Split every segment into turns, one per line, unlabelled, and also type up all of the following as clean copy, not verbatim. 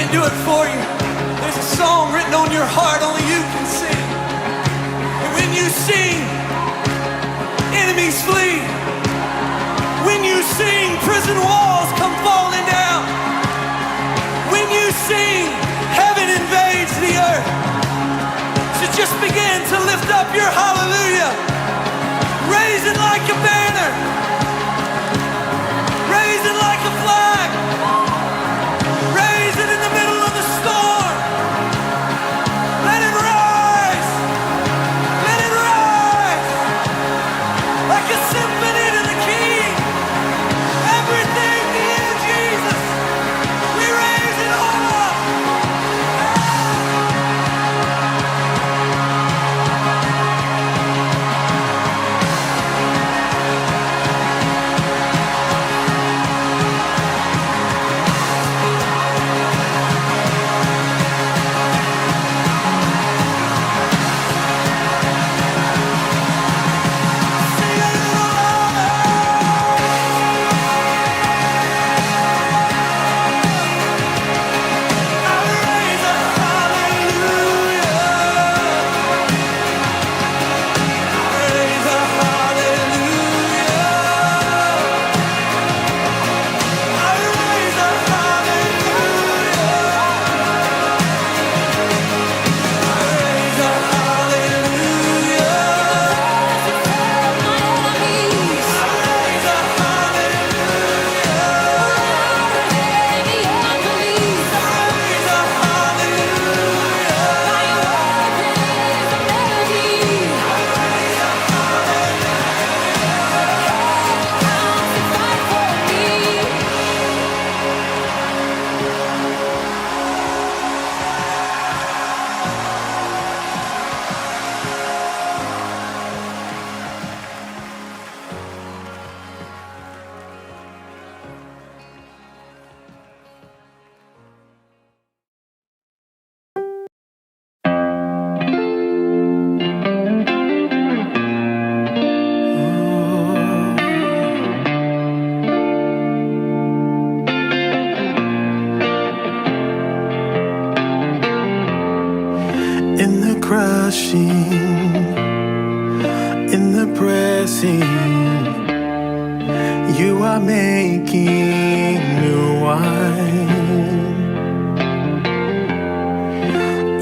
can't do it for you. There's a song written on your heart only you can sing. And when you sing, enemies flee. When you sing, prison walls come falling down. When you sing, heaven invades the earth. So just begin to lift up your hallelujah. Raise it like a banner. Raise it like a flag. Raise it in the middle of the storm. Let it rise. Let it rise. Like a symphony to the King. Everything to you, Jesus. We raise it all up.
In the crushing, in the pressing, you are making new wine.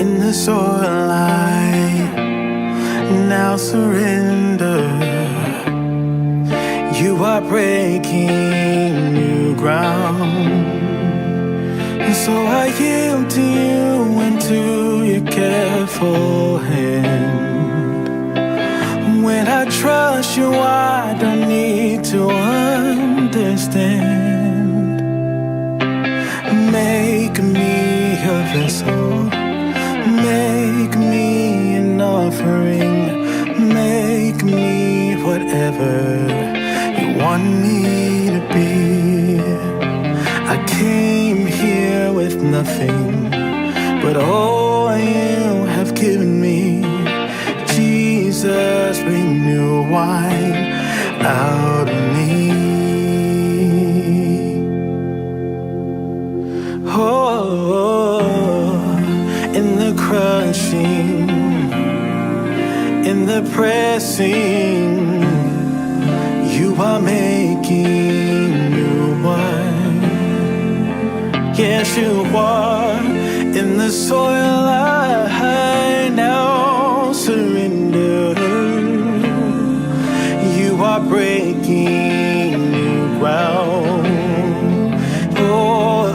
In the soil I now surrender, you are breaking new ground. So I yield to you and to your careful hand. When I trust you, I don't need to understand. Make me a vessel, make me an offering, make me whatever you want me to be. I came here with nothing but all you have given me. Jesus, bring new wine out of me. Oh, in the crushing, in the pressing, you are making new wine. Yes, you are. In the soil I now surrender, you are breaking new ground. Oh,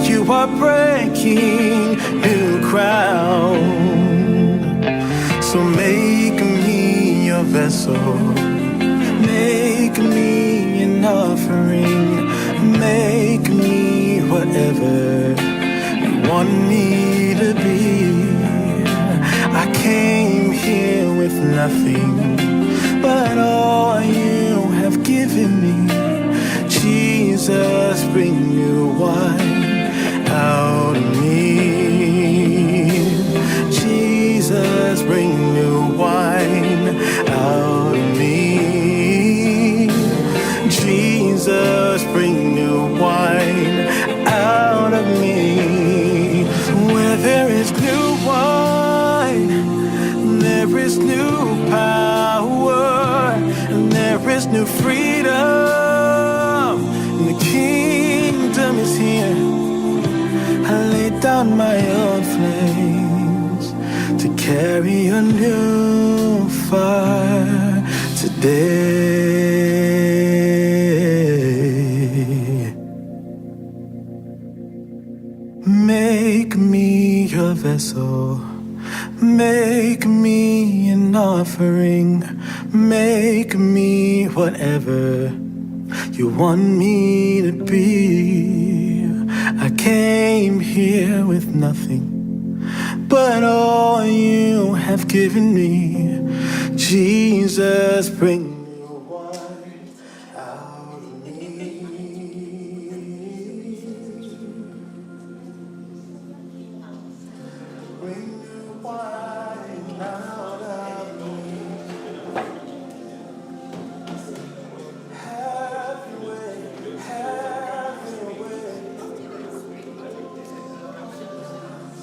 you are breaking new ground. So make me your vessel, make me an offering, make me whatever you want me to be. I came here with nothing but all you have given me. Jesus, bring new wine out of me. Jesus, bring new wine out of me. Jesus, bring new wine out of me. new freedom. And the kingdom is here. I lay down my old flames to carry a new fire today. Make me your vessel. Make me an offering. Make me whatever you want me to be. I came here with nothing but all you have given me. Jesus, bring your wine out of me. Bring your wine out of me. Have your way, have your way.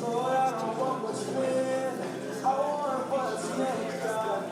Lord, I don't want what's win, I want what's next, God.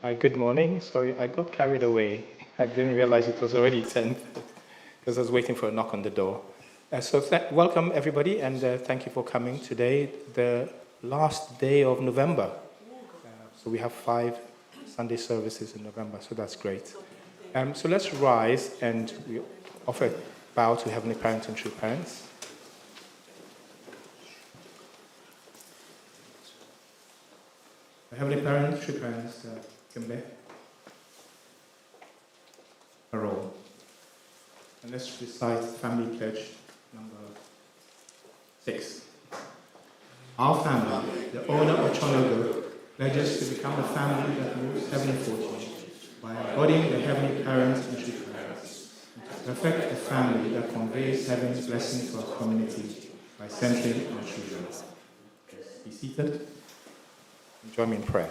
Hi, good morning. Sorry, I got carried away. I didn't realize it was already 10 because I was waiting for a knock on the door. Welcome everybody, and thank you for coming today, the last day of November. So we have 5 Sunday services in November, so that's great. So let's rise and we offer bow to Heavenly Parents and True Parents. Heavenly Parents, True Parents, Kimbe, Parole. And let's recite Family Pledge number 6. Our family, the owner of Chonogo, pledges to become a family that moves heavenly fortune by embodying the Heavenly Parents and True Parents, and to perfect a family that conveys heaven's blessing to our community by centering our children. Be seated and join me in prayer.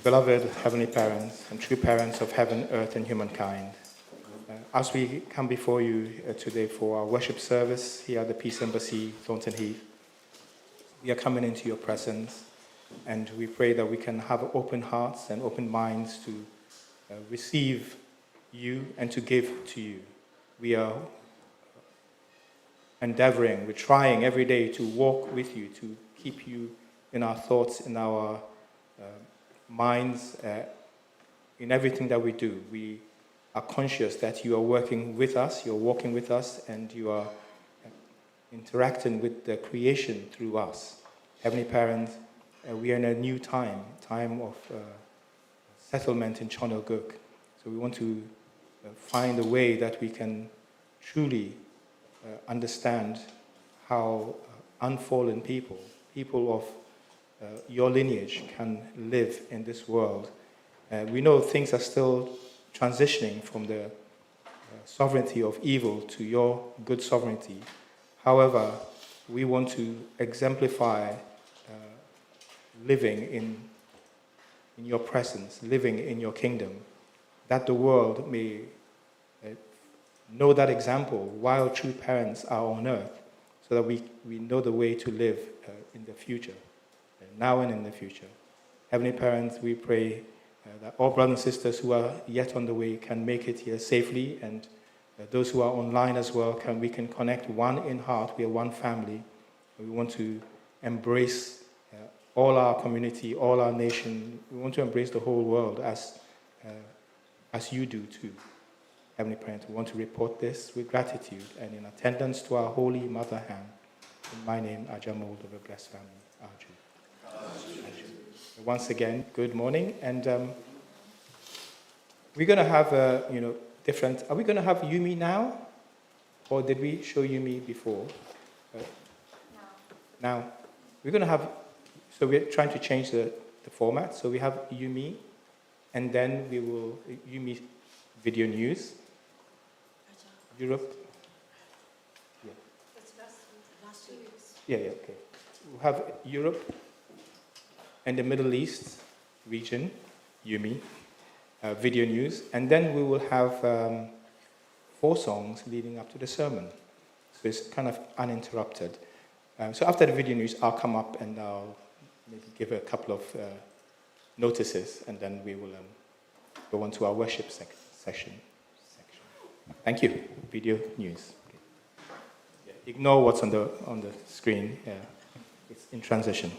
Beloved Heavenly Parents and True Parents of heaven, earth, and humankind, as we come before you today for our worship service here at the Peace Embassy, Thornton Heath, we are coming into your presence, and we pray that we can have open hearts and open minds to receive you and to give to you. We are endeavoring, we're trying every day to walk with you, to keep you in our thoughts, in our minds, in everything that we do. We are conscious that you are working with us, you're walking with us, and you are interacting with the creation through us. Heavenly Parents, we are in a new time of settlement in Chonoguk. So we want to find a way that we can truly understand how unfallen people of your lineage can live in this world. We know things are still transitioning from the sovereignty of evil to your good sovereignty. However, we want to exemplify living in your presence, living in your kingdom, that the world may know that example while true parents are on earth, so that we know the way to live in the future, now and in the future. Heavenly Parents, we pray that all brothers and sisters who are yet on the way can make it here safely, and those who are online as well, we can connect one in heart. We are one family. We want to embrace all our community, all our nation. We want to embrace the whole world as you do too. Heavenly Parents, we want to report this with gratitude and in attendance to our Holy Mother Han. In my name, Ajamold of a blessed family, Arju. Once again, good morning, and we're going to have different. Are we going to have Yumi now, or did we show Yumi before? Now, we're going to have. So we're trying to change the format. So we have Yumi, and then we will Yumi video news. Europe. Yeah. Yeah. Okay. We'll have Europe and the Middle East region, Yumi, video news, and then we will have 4 songs leading up to the sermon. So it's kind of uninterrupted. So after the video news, I'll come up and I'll maybe give a couple of notices, and then we will go on to our worship section. Thank you. Video news. Okay. Yeah, ignore what's on the screen. Yeah. It's in transition.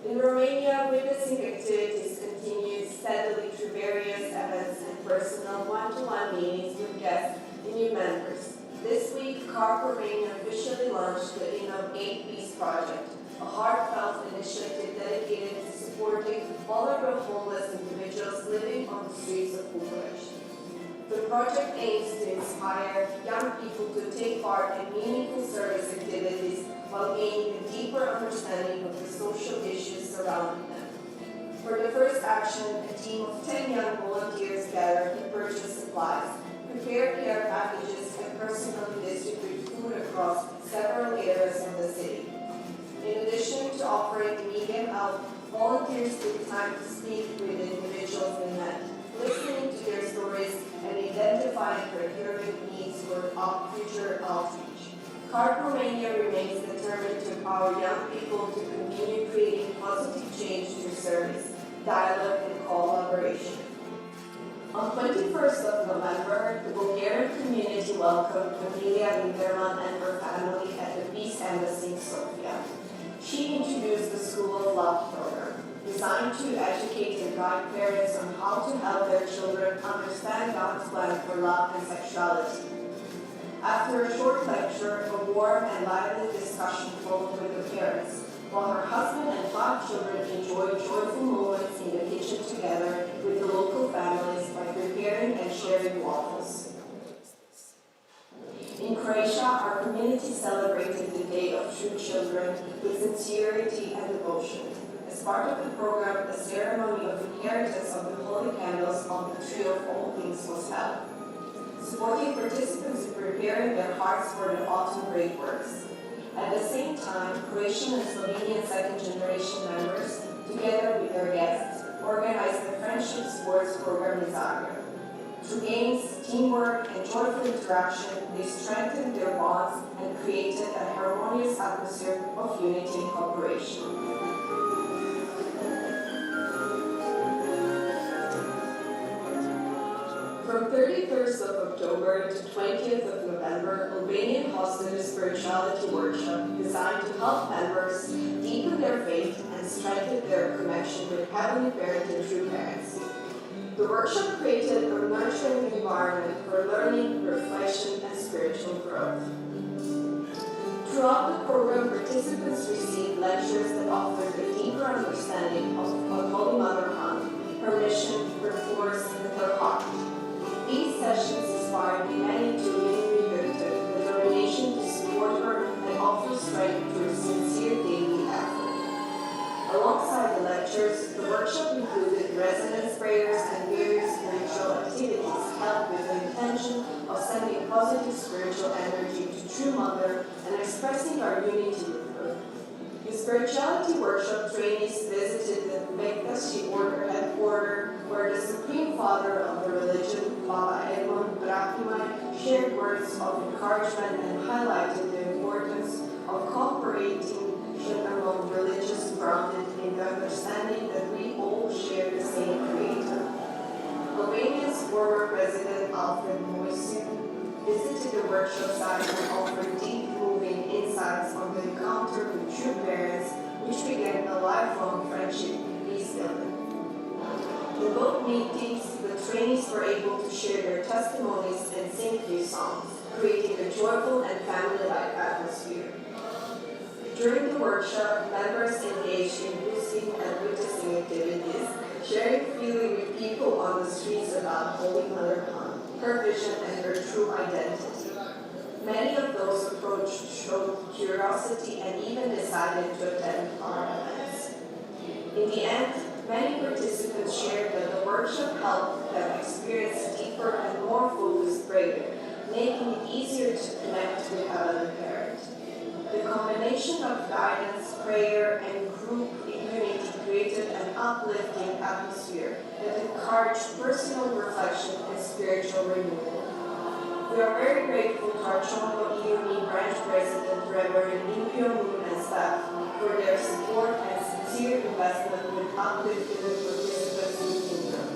In Romania, witnessing activities continued steadily through various events and personal one-to-one meetings with guests and new members. This week, CARP Romania officially launched the Innovate Peace Project, a heartfelt initiative dedicated to supporting vulnerable homeless individuals living on the streets of Bucharest. The project aims to inspire young people to take part in meaningful service activities while gaining a deeper understanding of the social issues surrounding them. For the first action, a team of 10 young volunteers gathered to purchase supplies, prepare care packages, and personally distribute food across several areas of the city. In addition to offering immediate volunteers took time to speak with the individuals they met, listening to their stories and identifying procurement needs for future outreach. CARP Romania remains determined to empower young people to continue creating positive change through service, dialogue, and collaboration. On 21st of November, the Bulgarian community welcomed Amelia Winterman and her family at the Peace Embassy in Sofia. She introduced the School of Love program, designed to educate and guide parents on how to help their children understand God's plan for love and sexuality. After a short lecture, a warm and lively discussion followed with the parents, while her husband and 5 children enjoyed joyful moments in the kitchen together with the local families by preparing and sharing waffles. In Croatia, our community celebrated the Day of True Children with sincerity and devotion. As part of the program, a ceremony of inheritance of the holy candles on the Tree of All Things was held, supporting participants in preparing their hearts for the autumn great works. At the same time, Croatian and Slovenian second-generation members, together with their guests, organized the Friendship Sports program in Zagreb. Through games, teamwork, and joyful interaction, they strengthened their bonds and created a harmonious atmosphere of unity and cooperation. From 31st of October to 20th of November, Albanian hosted a spirituality workshop designed to help members deepen their faith and strengthen their connection with Heavenly Parent and true parents. The workshop created a nurturing environment for learning, reflection, and spiritual growth. Throughout the program, participants received lectures that offered a deeper understanding of Holy Mother Han, her mission, her force, and her heart. These sessions inspired many to renew their determination to support her and offer strength through sincere daily effort. Alongside the lectures, the workshop included resonance prayers and various spiritual activities held with the intention of sending positive spiritual energy to True Mother and expressing our unity with her. The spirituality workshop trainees visited the Bektashi Order headquarters, where the Supreme Father of the religion, Baba Edmond Brahimai, shared words of encouragement and highlighted the importance of cooperating among religious grounded in the understanding that we all share the same Creator. Albania's former President Alfred Moisin visited the workshop site and offered deep, moving insights on the encounter with true parents, which began a lifelong friendship in peace building. In both meetings, the trainees were able to share their testimonies and sing new songs, creating a joyful and family-like atmosphere. During the workshop, members engaged in boosting and witnessing activities, sharing freely with people on the streets about Holy Mother Han, her vision, and her true identity. Many of those approached showed curiosity and even decided to attend our events. In the end, many participants shared that the workshop helped them experience deeper and more focused prayer, making it easier to connect with Heavenly Parent. The combination of guidance, prayer, and group unity created an uplifting atmosphere that encouraged personal reflection and spiritual renewal. We are very grateful to our Chongo EUME branch president, Reverend Lim Pyong-moon and staff for their support and sincere investment with uplifting the participants in the kingdom.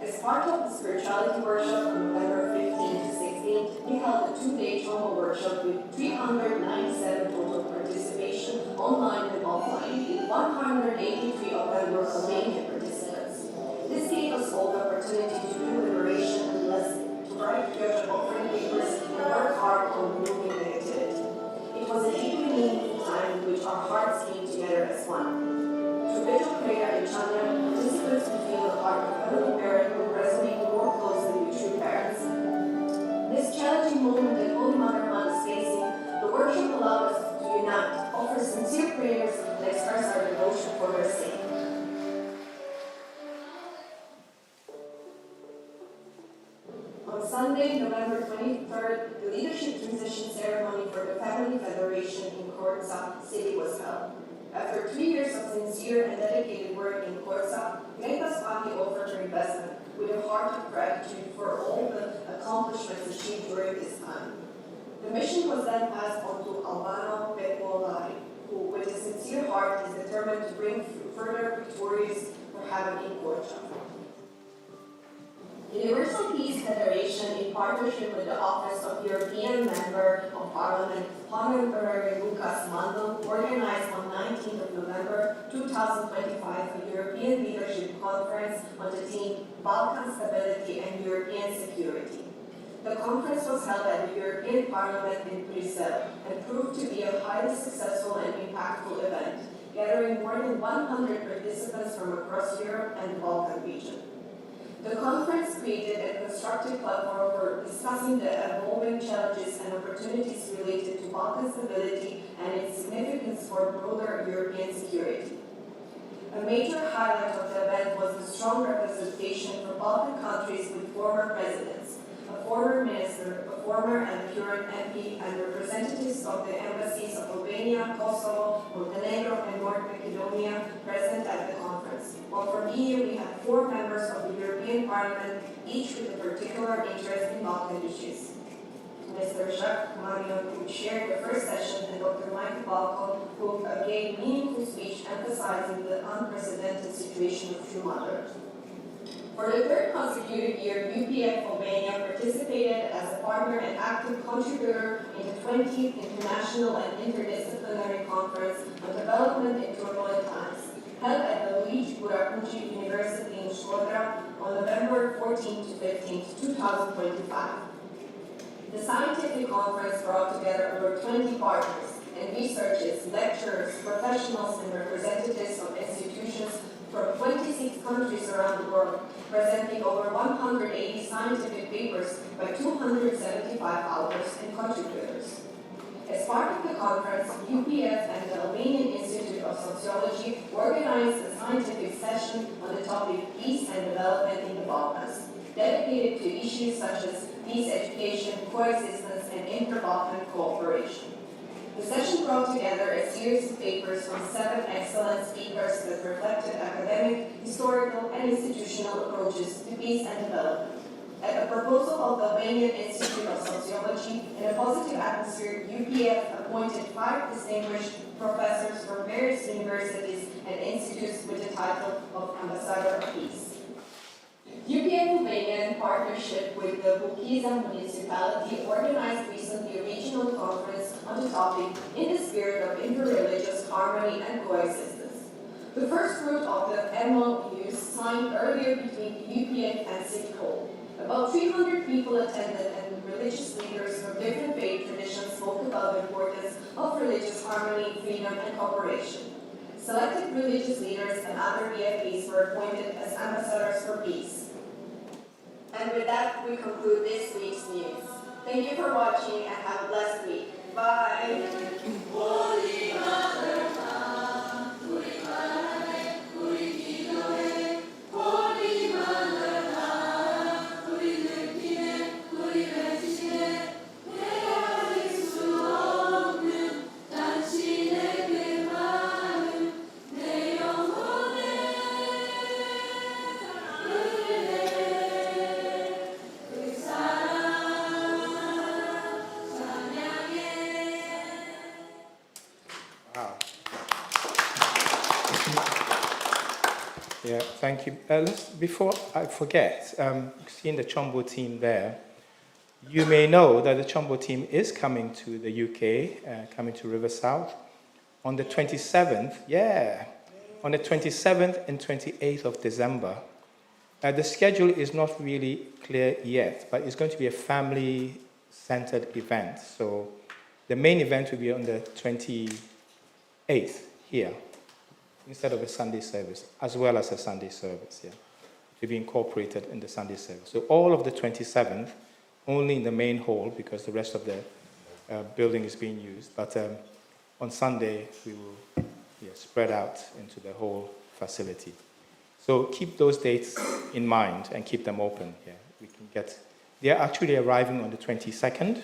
As part of the spirituality workshop on November 15th to 16th, we held a 2-day Chongo workshop with 397 total participation online and offline, with 183 of them were Romanian participants. This gave us all the opportunity to do liberation and blessing, to write good offering papers, and work hard on moving the activity. It was a deeply meaningful time in which our hearts came together as one. Through vigil prayer and chant, participants could feel the heart of Heavenly Parent who resonate more closely with true parents. This challenging moment that Holy Mother Han is facing, the workshop allowed us to unite, offer sincere prayers, and express our devotion for her sake. On Sunday, November 23rd, the leadership transition ceremony for the Family Federation in Korza City was held. After 3 years of sincere and dedicated work in Korza, Greta Spani offered her investment with a heart of gratitude for all the accomplishments achieved during this time. The mission was then passed on to Albano Pecuolari, who, with a sincere heart, is determined to bring further victories for heaven in Korza. The Universal Peace Federation, in partnership with the Office of European Member of Parliament, Honorary Lucas Mandel, organized on 19th of November 2025 a European Leadership Conference on the theme Balkan Stability and European Security. The conference was held at the European Parliament in Brussels and proved to be a highly successful and impactful event, gathering more than 100 participants from across Europe and the Balkan region. The conference created a constructive platform for discussing the evolving challenges and opportunities related to Balkan stability and its significance for broader European security. A major highlight of the event was the strong representation from Balkan countries with former presidents, a former minister, a former and current MP, and representatives of the embassies of Albania, Kosovo, Montenegro, and North Macedonia present at the conference. While from EU, we had 4 members of the European Parliament, each with a particular interest in Balkan issues. Mr. Jacques Marion, who chaired the first session, and Dr. Michael Balcon, who gave meaningful speech emphasizing the unprecedented situation of true mother. For the 3rd consecutive year, UPF Albania participated as a partner and active contributor in the 20th International and Interdisciplinary Conference on Development in Turbulent Times, held at the Luigi Burakuci University in Shkodra on November 14 to 15, 2025. The scientific conference brought together over 20 partners and researchers, lecturers, professionals, and representatives of institutions from 26 countries around the world, presenting over 180 scientific papers by 275 authors and contributors. As part of the conference, UPF and the Albanian Institute of Sociology organized a scientific session on the topic Peace and Development in the Balkans, dedicated to issues such as peace education, coexistence, and inter-Balkan cooperation. The session brought together a series of papers from 7 excellent speakers that reflected academic, historical, and institutional approaches to peace and development. At the proposal of the Albanian Institute of Sociology, in a positive atmosphere, UPF appointed 5 distinguished professors from various universities and institutes with the title of Ambassador of Peace. UPF Albania, in partnership with the Bukiza municipality, organized recently a regional conference on the topic in the spirit of interreligious harmony and coexistence. The first round of the MOUs signed earlier between the UPF and City Hall. About 300 people attended, and religious leaders from different faith traditions spoke about the importance of religious harmony, freedom, and cooperation. Selected religious leaders and other BFPs were appointed as ambassadors for peace. And with that, we conclude this week's news. Thank you for watching and have a blessed week. Bye. Holy Mother.
Yeah, thank you. Before I forget, seeing the Chombo team there, you may know that the Chombo team is coming to the UK, coming to River South on the 27th, on the 27th and 28th of December. The schedule is not really clear yet, but it's going to be a family-centered event. So the main event will be on the 28th here, instead of a Sunday service, as well as a Sunday service, to be incorporated in the Sunday service. So all of the 27th, only in the main hall, because the rest of the building is being used. But on Sunday, we will spread out into the whole facility. So keep those dates in mind and keep them open. We can get They are actually arriving on the 22nd,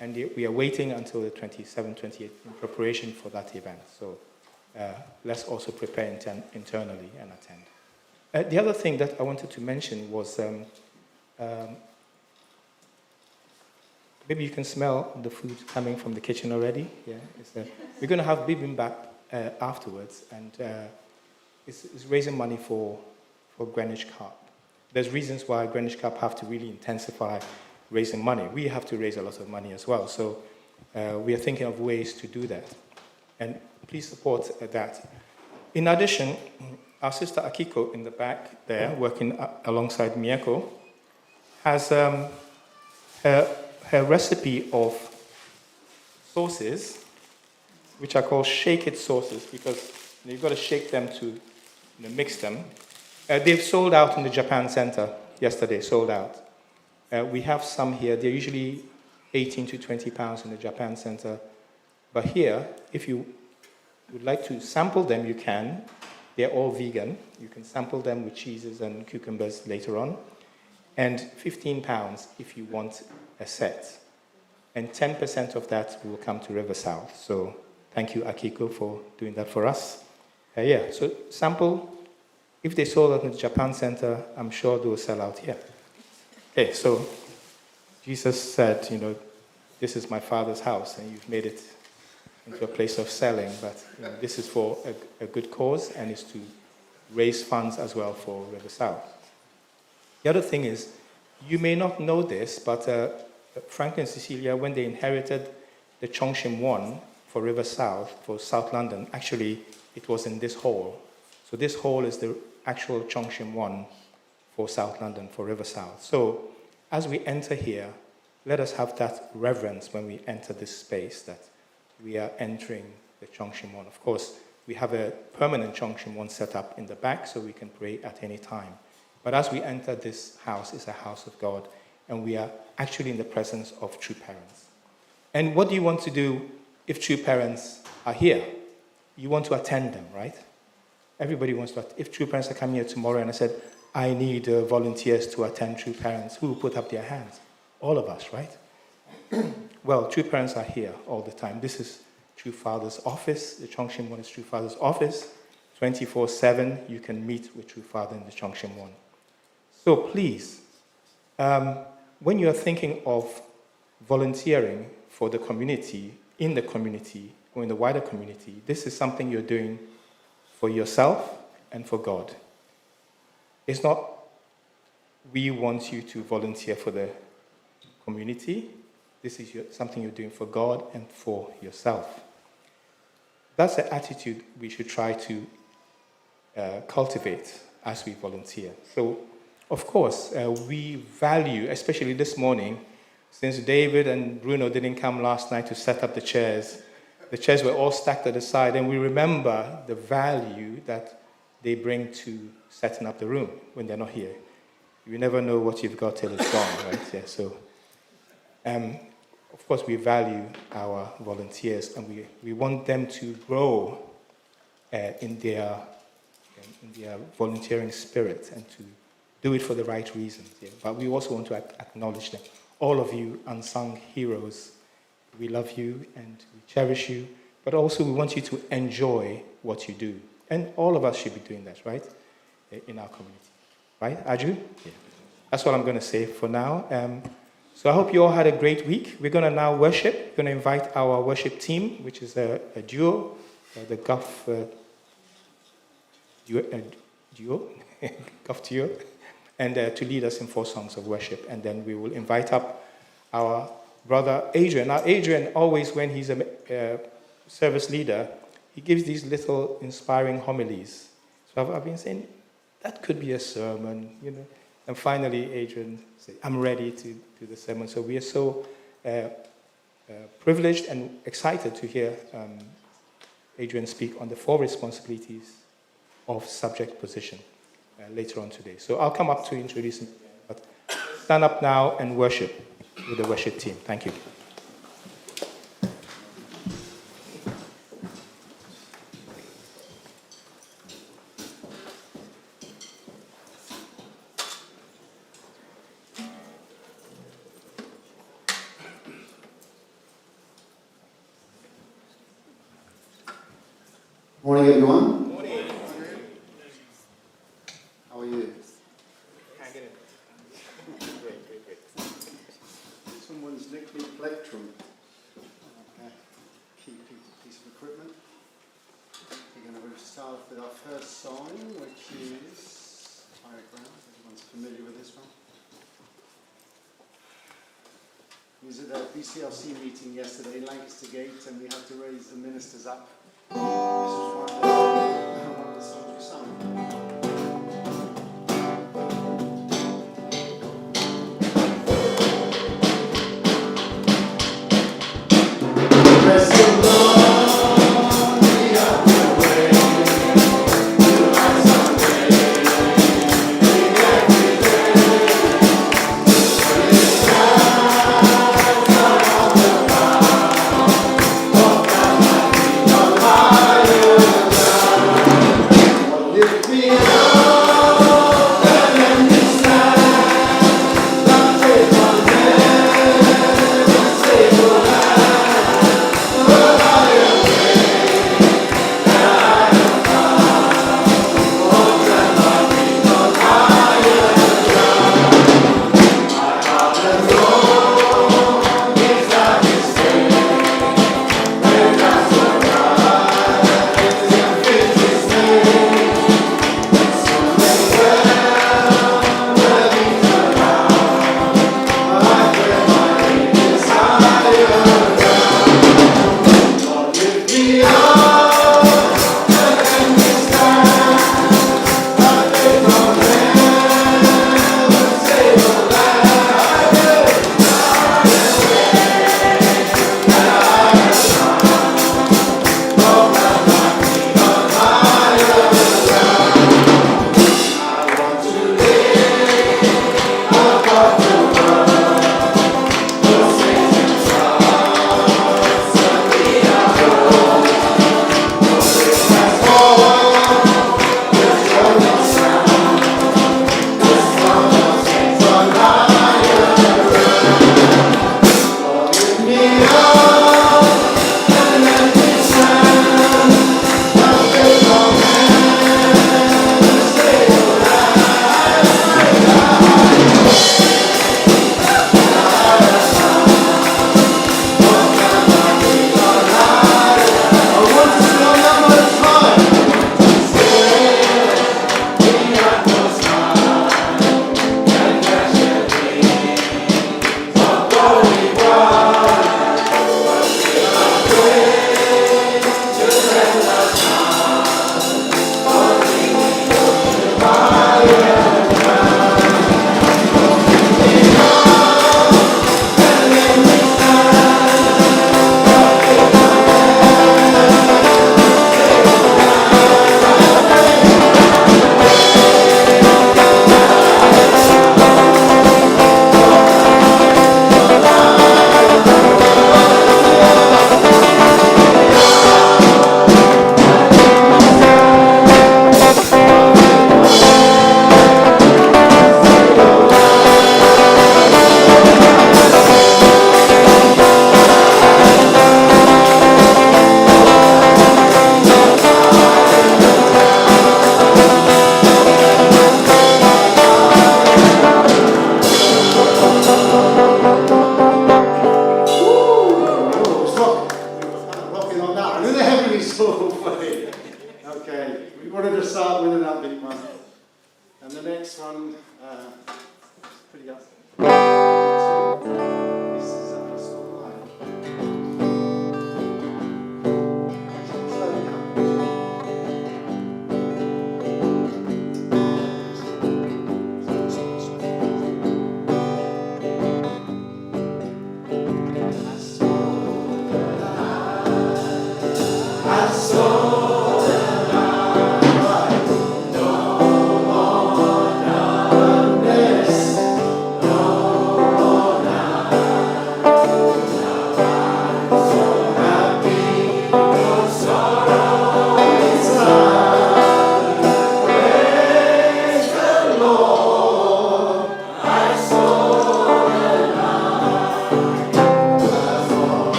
and we are waiting until the 27th, 28th in preparation for that event. So let's also prepare internally and attend. The other thing that I wanted to mention was maybe you can smell the food coming from the kitchen already. Yeah, we're going to have bibimbap afterwards, and it's raising money for Greenwich Cup. There's reasons why Greenwich Cup have to really intensify raising money. We have to raise a lot of money as well. So we are thinking of ways to do that. And please support that. In addition, our sister Akiko in the back there, working alongside Miyako, has her recipe of sauces, which are called shake it sauces, because you've got to shake them to mix them. They've sold out in the Japan Center yesterday, sold out. We have some here. They're usually 18 to 20 pounds in the Japan Center. But here, if you would like to sample them, you can. They're all vegan. You can sample them with cheeses and cucumbers later on. And 15 pounds if you want a set. And 10% of that will come to River South. So thank you, Akiko, for doing that for us. So sample. If they sold out in the Japan Center, I'm sure they will sell out here. Okay, so Jesus said, this is my Father's house, and you've made it into a place of selling, but this is for a good cause, and it's to raise funds as well for River South. The other thing is, you may not know this, but Frank and Cecilia, when they inherited the Chongshim 1 for River South, for South London, actually, it was in this hall. So this hall is the actual Chongshim 1 for South London, for River South. So as we enter here, let us have that reverence when we enter this space, that we are entering the Chongshim 1. Of course, we have a permanent Chongshim 1 set up in the back, so we can pray at any time. But as we enter this house, it's a house of God, and we are actually in the presence of true parents. And what do you want to do if true parents are here? You want to attend them, right? Everybody wants to. If true parents are coming here tomorrow and I said, I need volunteers to attend true parents, who will put up their hands? All of us, right? Well, true parents are here all the time. This is True Father's office. The Chongshim 1 is True Father's office. 24/7, you can meet with True Father in the Chongshim 1. So please, when you are thinking of volunteering for the community, in the community, or in the wider community, this is something you're doing for yourself and for God. It's not, we want you to volunteer for the community. This is something you're doing for God and for yourself. That's the attitude we should try to cultivate as we volunteer. So, of course, we value, especially this morning, since David and Bruno didn't come last night to set up the chairs were all stacked at the side, and we remember the value that they bring to setting up the room when they're not here. You never know what you've got till it's gone, right? Yeah, so, of course, we value our volunteers, and we want them to grow in their volunteering spirit and to do it for the right reasons. Yeah. But we also want to acknowledge them. All of you unsung heroes, we love you and we cherish you, but also we want you to enjoy what you do. And all of us should be doing that, right? In our community. Right, Adrian? Yeah. That's what I'm going to say for now. So I hope you all had a great week. We're going to now worship. We're going to invite our worship team, which is a duo, the Guff duo, Guff duo, and to lead us in 4 songs of worship. And then we will invite up our brother Adrian. Now, Adrian, always when he's a service leader, he gives these little inspiring homilies. So I've been saying, that could be a sermon, And finally, Adrian said, I'm ready to do the sermon. So we are so privileged and excited to hear Adrian speak on the 4 responsibilities of subject position later on today. So I'll come up to introduce him, but stand up now and worship with the worship team. Thank you.
morning, everyone. How are you? Someone's nicked me plectrum. Okay. Key piece of equipment. We're going to start off with our first song, which is Higher Ground. Everyone's familiar with this one. We was at a BCLC meeting yesterday, Lancaster Gate, and we had to raise the ministers up. This was one of the songs we sung.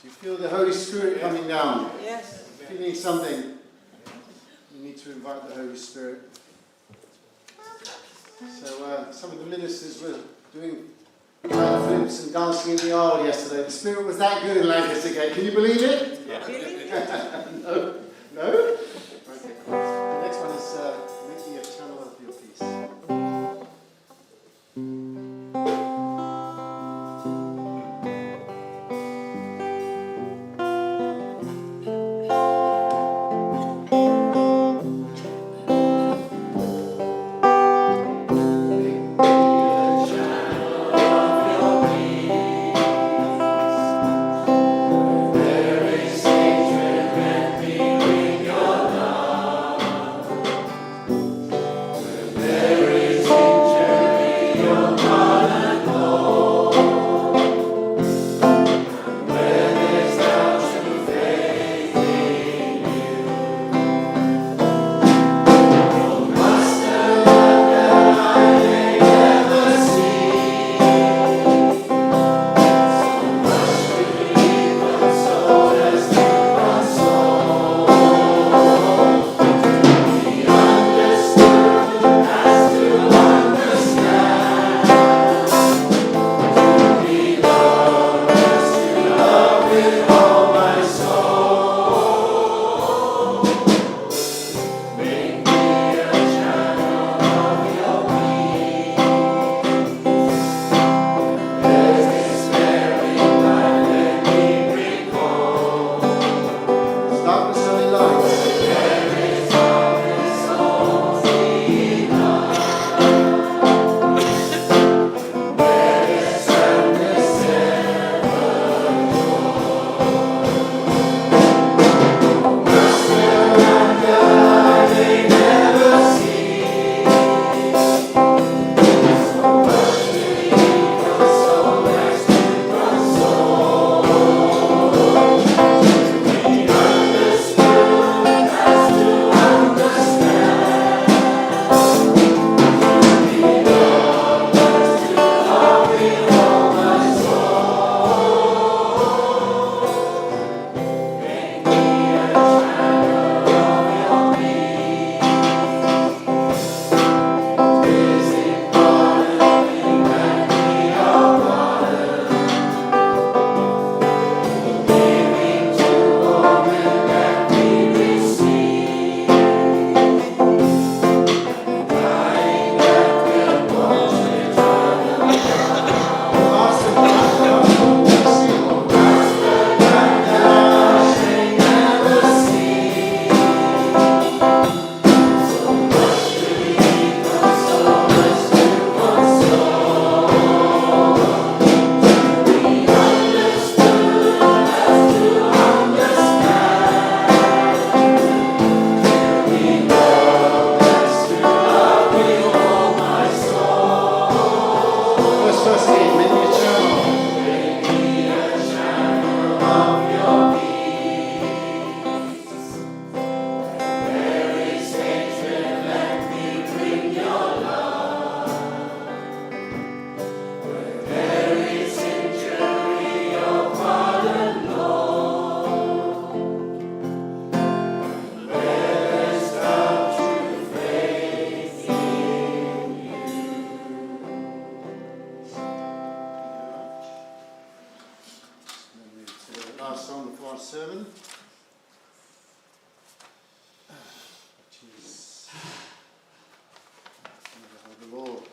Do you feel the Holy Spirit coming down? Yes. Feeling something? You need to invite the Holy Spirit. So some of the ministers were doing flips and dancing in the aisle yesterday. The Spirit was that good in Lancaster Gate. Can you believe it? Yeah. No? No? Okay. The next one is make me a channel of your peace.
There is hatred, let me bring your
last song before our sermon, which is the Lord.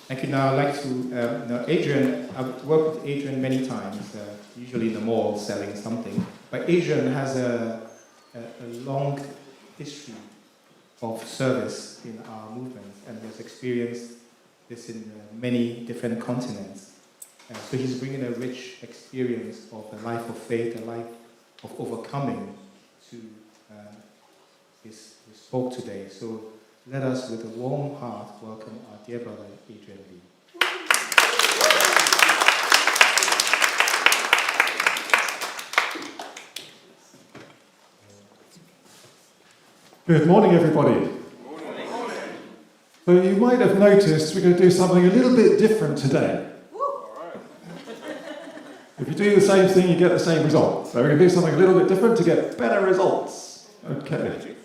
Thank you. Now I'd like to know Adrian. I've worked with Adrian many times, usually in the mall selling something. But Adrian has a long history of service in our movement and has experienced this in many different continents. So he's bringing a rich experience of a life of faith, a life of overcoming to his talk today. So let us, with a warm heart, welcome our dear brother, Adrian Lee.
Good morning, everybody. Good morning. So you might have noticed we're going to do something a little bit different today. If you do the same thing, you get the same result. So we're going to do something a little bit different to get better results. Okay.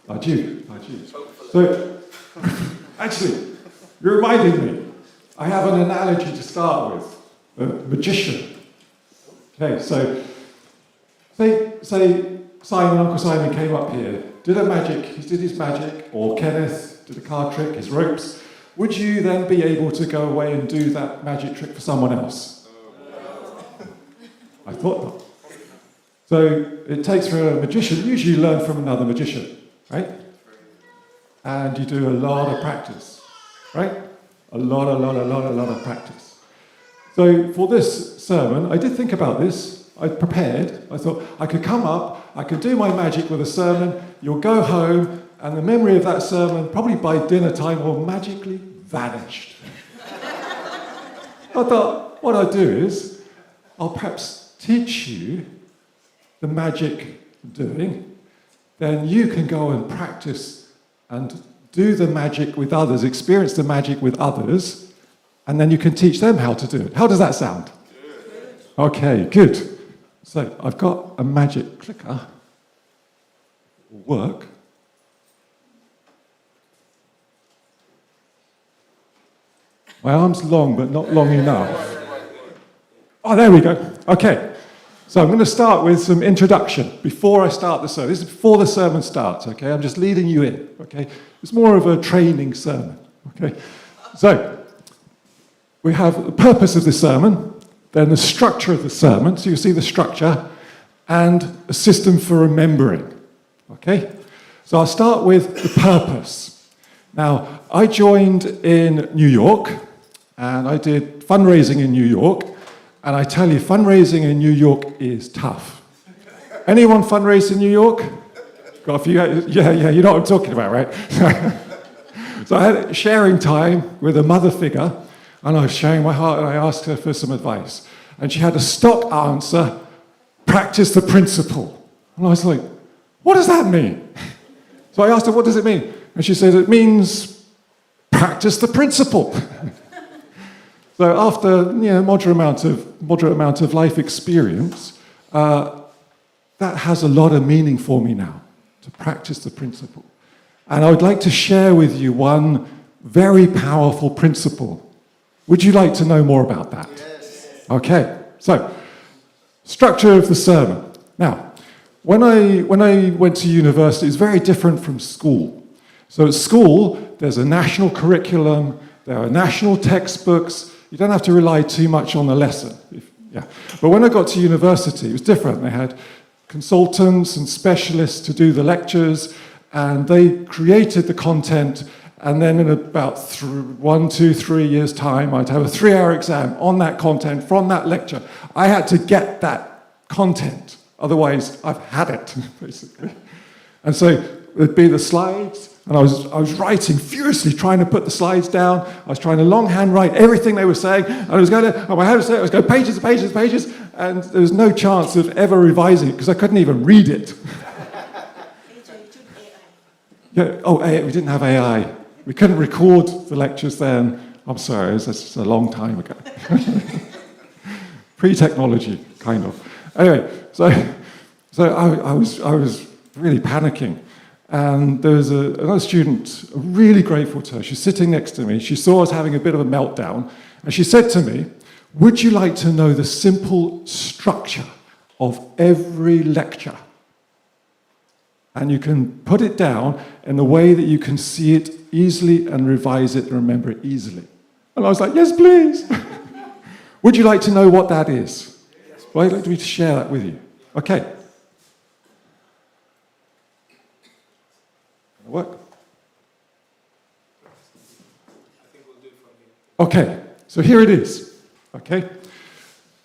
I do. So, actually, you're reminding me. I have an analogy to start with. A magician. Okay, so, say Uncle Simon came up here, did his magic, or Kenneth did a card trick, his ropes. Would you then be able to go away and do that magic trick for someone else? I thought not. So it takes for a magician, usually you learn from another magician, right? And you do a lot of practice, right? A lot of practice. So for this sermon, I did think about this. I prepared. I thought I could come up, I could do my magic with a sermon, you'll go home, and the memory of that sermon, probably by dinner time, will magically vanish. I thought, what I'll do is, I'll perhaps teach you the magic I'm doing, then you can go and practice and do the magic with others, experience the magic with others, and then you can teach them how to do it. How does that sound? Okay, good. So I've got a magic clicker. It will work. My arm's long, but not long enough. Oh, there we go. Okay. So I'm going to start with some introduction before I start the sermon. This is before the sermon starts, okay? I'm just leading you in, okay? It's more of a training sermon, okay? So we have the purpose of the sermon, then the structure of the sermon, so you see the structure, and a system for remembering, okay? So I'll start with the purpose. Now, I joined in New York, and I did fundraising in New York, and I tell you, fundraising in New York is tough. Anyone fundraise in New York? Got a few, yeah, you know what I'm talking about, right? So I had sharing time with a mother figure, and I was sharing my heart, and I asked her for some advice. And she had a stock answer, practice the principle. And I was like, what does that mean? So I asked her, what does it mean? And she said, it means practice the principle. So after moderate amount of life experience, that has a lot of meaning for me now, to practice the principle. And I would like to share with you one very powerful principle. Would you like to know more about that? Yes. Okay, so structure of the sermon. Now, when I went to university, it's very different from school. So at school, there's a national curriculum, there are national textbooks. You don't have to rely too much on the lesson. But when I got to university, it was different. They had consultants and specialists to do the lectures, and they created the content, and then in about 1, 2, 3 years' time, I'd have a 3-hour exam on that content from that lecture. I had to get that content. Otherwise, I've had it, basically. And so there'd be the slides, and I was writing furiously, trying to put the slides down. I was trying to longhand write everything they were saying. And I was going to, I was going pages and pages and pages, and there was no chance of ever revising it because I couldn't even read it. We didn't have AI. We couldn't record the lectures then. I'm sorry, this is a long time ago. Pre-technology, kind of. Anyway, so I was really panicking. And there was another student, really grateful to her. She's sitting next to me. She saw us having a bit of a meltdown. And she said to me, would you like to know the simple structure of every lecture? And you can put it down in a way that you can see it easily and revise it and remember it easily. And I was like, yes, please. Would you like to know what that is? Well, I'd like me to share that with you. Okay. Work? Okay, so here it is. Okay,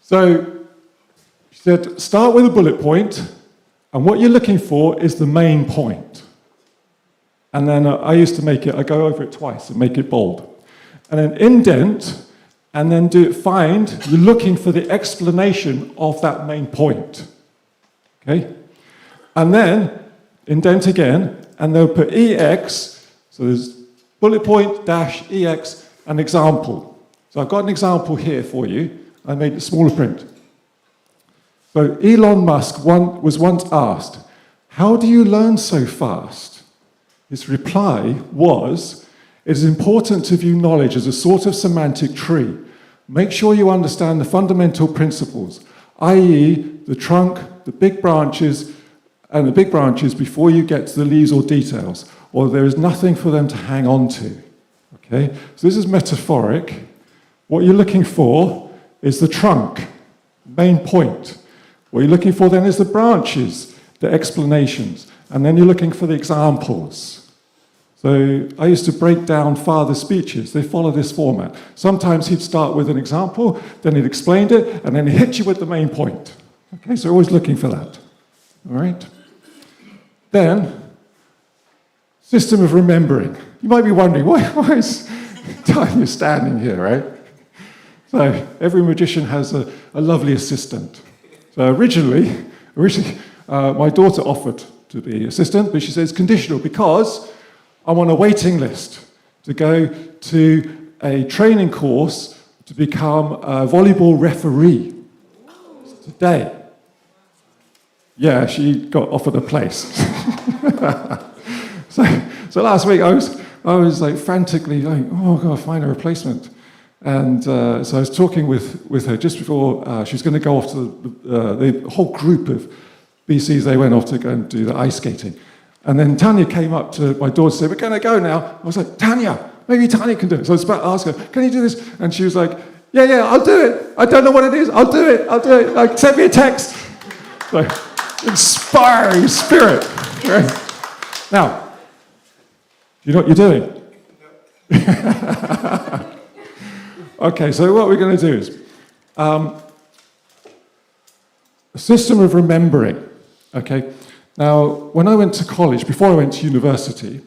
so she said, start with a bullet point, and what you're looking for is the main point. And then I used to make it, I go over it twice and make it bold. And then indent, and then you're looking for the explanation of that main point. Okay, and then indent again, and they'll put EX, so there's bullet point, dash, EX, an example. So I've got an example here for you. I made it smaller print. So Elon Musk was once asked, how do you learn so fast? His reply was, it is important to view knowledge as a sort of semantic tree. Make sure you understand the fundamental principles, i.e. the trunk, the big branches before you get to the leaves or details, or there is nothing for them to hang on to. Okay? So this is metaphoric. What you're looking for is the trunk, main point. What you're looking for then is the branches, the explanations, and then you're looking for the examples. So I used to break down father's speeches. They follow this format. Sometimes he'd start with an example, then he'd explain it, and then he'd hit you with the main point. Okay, so always looking for that. All right? Then, system of remembering. You might be wondering, why is Tanya standing here, right? So every magician has a lovely assistant. So originally, my daughter offered to be assistant, but she said it's conditional because I'm on a waiting list to go to a training course to become a volleyball referee today. Yeah, she got offered a place. So last week I was like frantically going, oh, I've got to find a replacement. And so I was talking with her just before she was going to go off to the whole group of BCs. They went off to go and do the ice skating. And then Tanya came up to my daughter and said, we're going to go now. I was like, Tanya, maybe Tanya can do it. So I was about to ask her, can you do this? And she was like, yeah, I'll do it. I don't know what it is. I'll do it. Like, send me a text. So, inspiring spirit. Right? Now, do you know what you're doing? Okay, so what we're going to do is a system of remembering. Okay. Now, when I went to college, before I went to university,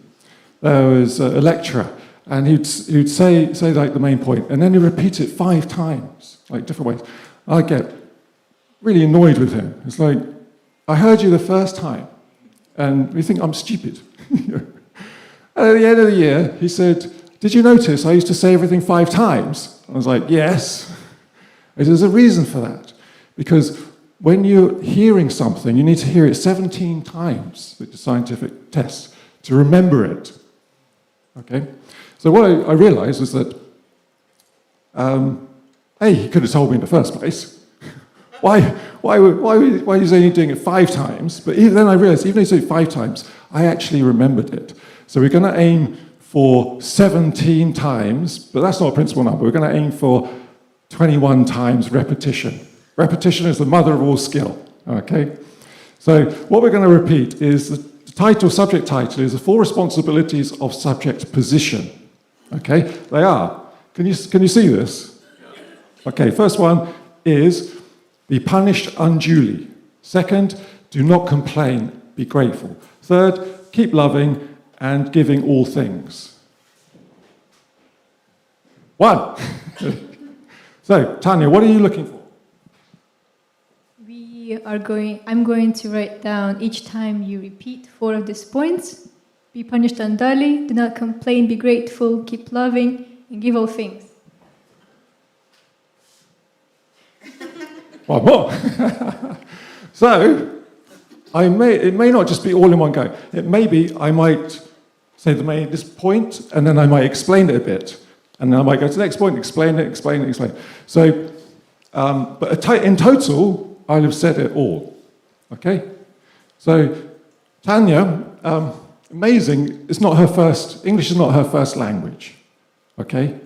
there was a lecturer, and he'd say like the main point, and then he'd repeat it 5 times, like different ways. I'd get really annoyed with him. It's like, I heard you the first time, and you think I'm stupid. And at the end of the year, he said, did you notice I used to say everything 5 times? I was like, yes. He said, there's a reason for that, because when you're hearing something, you need to hear it 17 times with the scientific test to remember it. Okay? So what I realized was that, he could have told me in the first place. Why was he only doing it 5 times? But then I realized, even though he said it 5 times, I actually remembered it. So we're going to aim for 17 times, but that's not a principal number. We're going to aim for 21 times repetition. Repetition is the mother of all skill, okay? So what we're going to repeat is the subject title is the 4 responsibilities of subject position, okay? They are. Can you see this? Okay, first one is be punished unduly. Second, do not complain, be grateful. Third, keep loving and giving all things. 1. So, Tanya, what are you looking for?
I'm going to write down each time you repeat 4 of these points. Be punished unduly, do not complain, be grateful, keep loving, and give all things.
1 more. So, it may not just be all in one go. It may be I might say this point, and then I might explain it a bit. And then I might go to the next point, explain it. So, but in total, I'll have said it all. Okay? So, Tanya, amazing, English is not her first language. Okay?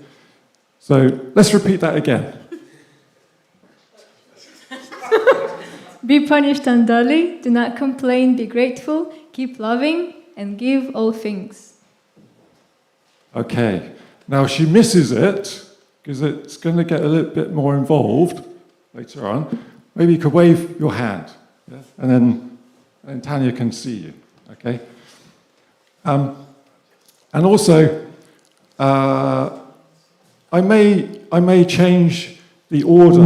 So, let's repeat that again.
Be punished unduly, do not complain, be grateful, keep loving, and give all things.
Okay. Now, she misses it, because it's going to get a little bit more involved later on. Maybe you could wave your hand, yeah? and then Tanya can see you, okay? And also, I may change the order.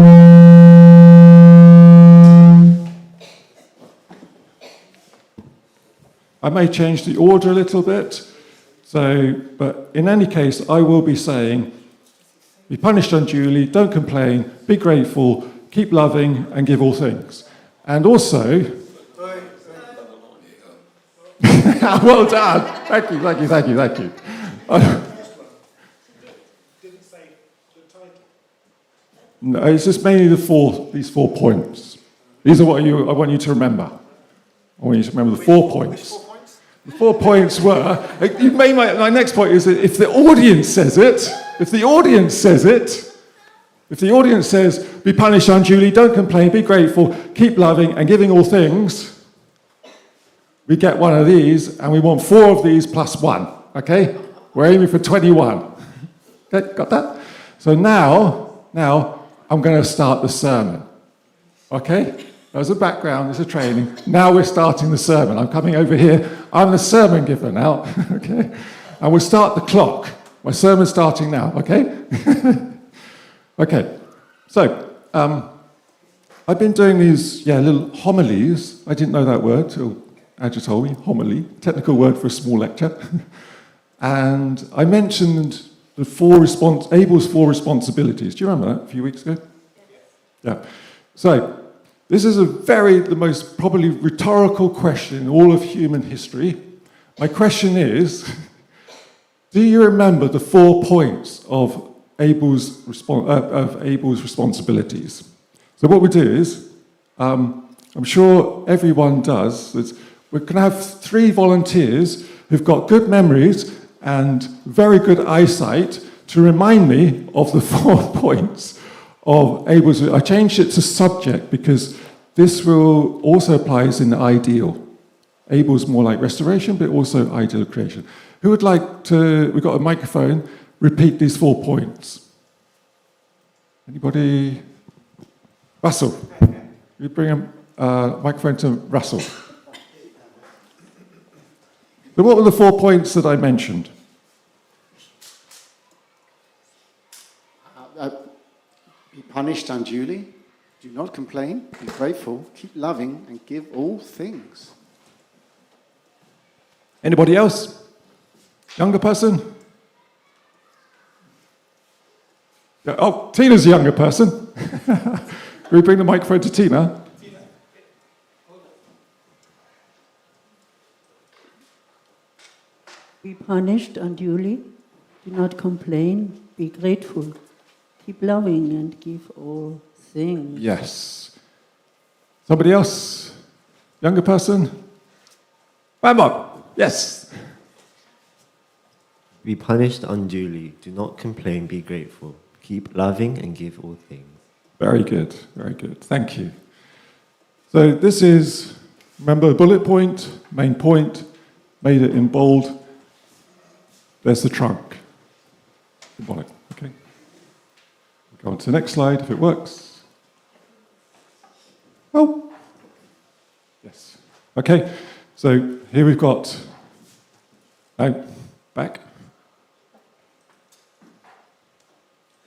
I may change the order a little bit. So, but in any case, I will be saying, be punished unduly, don't complain, be grateful, keep loving, and give all things. And also, well done. Thank you. No, it's just mainly these 4 points. These are what I want you to remember. I want you to remember the 4 points. The 4 points were, my next point is that if the audience says it, If the audience says, be punished unduly, don't complain, be grateful, keep loving and giving all things, we get one of these, and we want 4 of these plus 1, okay? We're aiming for 21. Okay, got that? So now I'm going to start the sermon, okay? There's a background, there's a training. Now we're starting the sermon. I'm coming over here. I'm the sermon giver now, okay? And we'll start the clock. My sermon's starting now, okay? Okay, so I've been doing these little homilies. I didn't know that word till Adrian told me, homily, technical word for a small lecture. And I mentioned the Abel's 4 responsibilities. Do you remember that a few weeks ago? Yeah. So this is the most probably rhetorical question in all of human history. My question is, do you remember the 4 points of Abel's responsibilities? So what we do is, I'm sure everyone does, we're going to have 3 volunteers who've got good memories and very good eyesight to remind me of the 4 points of Abel's. I changed it to subject because this will also applies in the ideal. Abel's more like restoration, but also ideal creation. Who would like to, we've got a microphone, repeat these 4 points? Anybody? Russell. You bring a microphone to Russell. So what were the 4 points that I mentioned?
Be punished unduly, do not complain, be grateful, keep loving, and give all things.
Anybody else? Younger person? Yeah, oh, Tina's a younger person. Can we bring the microphone to Tina?
Be punished unduly, do not complain, be grateful, keep loving and give all things.
Yes. Somebody else? Younger person? Bam, yes.
Be punished unduly, do not complain, be grateful, keep loving and give all things.
Very good, very good. Thank you. So this is, remember the bullet point, main point, made it in bold. There's the trunk. Symbolic, okay? We'll go on to the next slide if it works. Oh, yes. Okay, so here we've got, back.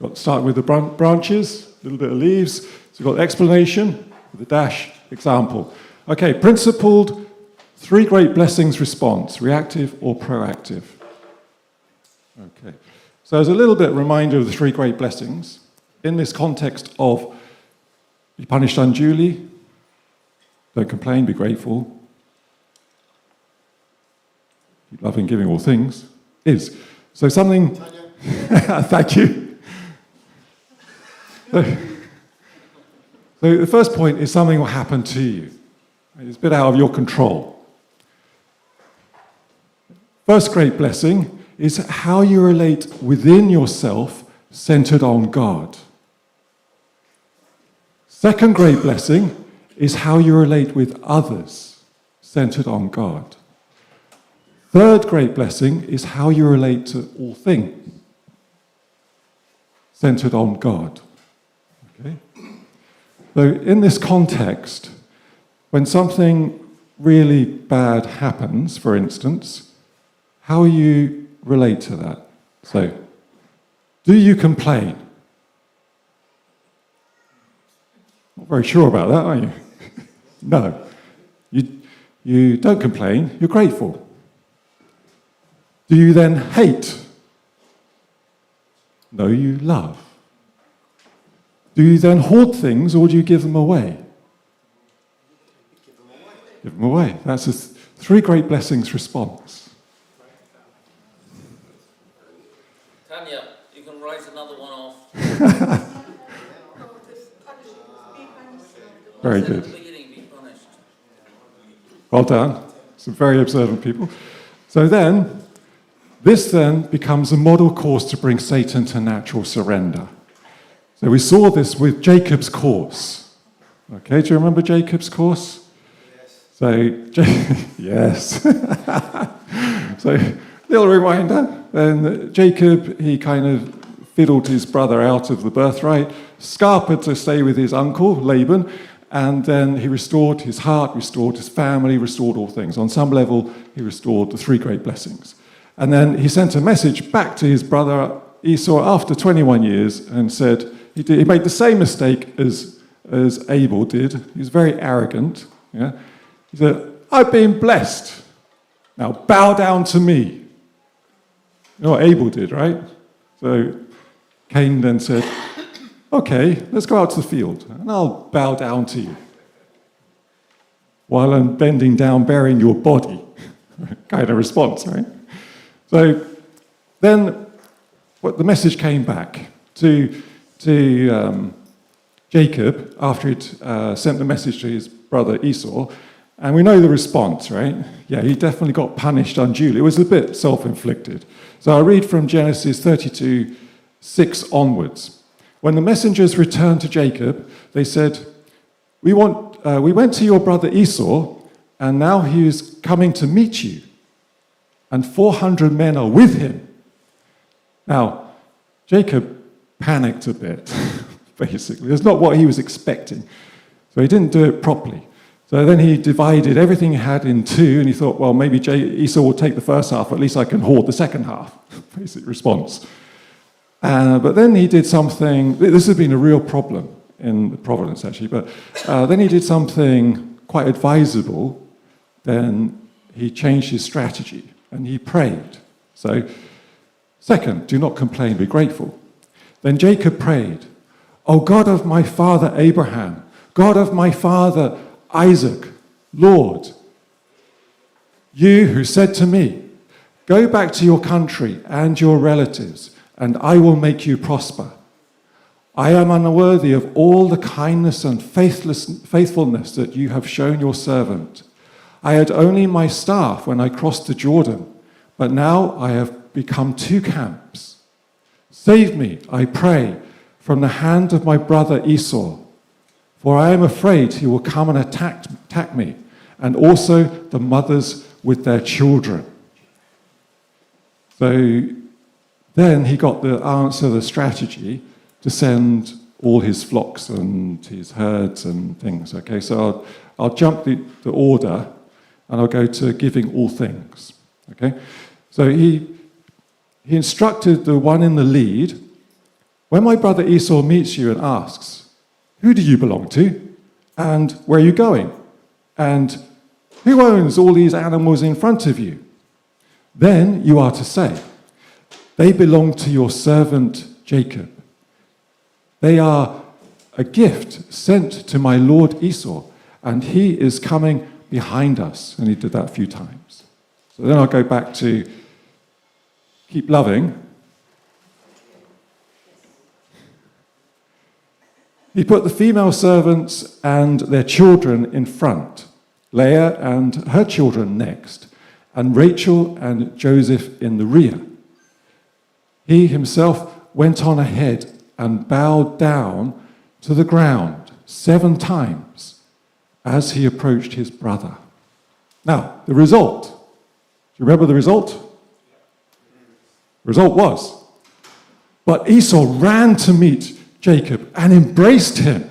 Got start with the branches, a little bit of leaves. So we've got explanation with a dash, example. Okay, principled 3 great blessings response, reactive or proactive. Okay, so as a little bit reminder of the 3 great blessings, in this context of be punished unduly, don't complain, be grateful, keep loving, giving all things, is. So something, thank you. So the first point is something will happen to you. It's a bit out of your control. First great blessing is how you relate within yourself centered on God. Second great blessing is how you relate with others centered on God. Third great blessing is how you relate to all things centered on God. Okay? So in this context, when something really bad happens, for instance, how you relate to that. So, do you complain? Not very sure about that, are you? No. You don't complain, you're grateful. Do you then hate? No, you love. Do you then hoard things or do you give them away? Give them away. That's a 3 great blessings response.
Tanya, you can write another one off.
Very good. Well done. Some very observant people. So then, this then becomes a model course to bring Satan to natural surrender. So we saw this with Jacob's course. Okay, do you remember Jacob's course? So, yes. So, little reminder, then Jacob, he kind of fiddled his brother out of the birthright, scarpered to stay with his uncle, Laban, and then he restored his heart, restored his family, restored all things. On some level, he restored the 3 great blessings. And then he sent a message back to his brother Esau after 21 years and said, he made the same mistake as Abel did. He was very arrogant. Yeah? He said, I've been blessed. Now bow down to me. You know what Abel did, right? So Cain then said, okay, let's go out to the field and I'll bow down to you while I'm bending down, bearing your body. Kind of response, right? So then the message came back to Jacob after he'd sent the message to his brother Esau, and we know the response, right? Yeah, he definitely got punished unduly. It was a bit self-inflicted. So I read from Genesis 32:6 onwards. When the messengers returned to Jacob, they said, we went to your brother Esau, and now he is coming to meet you, and 400 men are with him. Now, Jacob panicked a bit, basically. It's not what he was expecting. So he didn't do it properly. So then he divided everything he had in 2, and he thought, well, maybe Esau will take the first half, at least I can hoard the second half. Basic response. But then he did something, this has been a real problem in the Providence, actually, but then he did something quite advisable. Then he changed his strategy, and he prayed. So, second, do not complain, be grateful. Then Jacob prayed, O God of my father Abraham, God of my father Isaac, Lord, you who said to me, go back to your country and your relatives, and I will make you prosper. I am unworthy of all the kindness and faithfulness that you have shown your servant. I had only my staff when I crossed the Jordan, but now I have become 2 camps. Save me, I pray, from the hand of my brother Esau, for I am afraid he will come and attack me, and also the mothers with their children. So then he got the answer, the strategy, to send all his flocks and his herds and things. Okay, so I'll jump the order, and I'll go to giving all things. Okay, so he instructed the one in the lead, when my brother Esau meets you and asks, who do you belong to? And where are you going? And who owns all these animals in front of you? Then you are to say, they belong to your servant Jacob. They are a gift sent to my lord Esau, and he is coming behind us. And he did that a few times. So then I'll go back to keep loving. He put the female servants and their children in front, Leah and her children next, and Rachel and Joseph in the rear. He himself went on ahead and bowed down to the ground 7 times as he approached his brother. Now, the result. Do you remember the result? The result was, but Esau ran to meet Jacob and embraced him.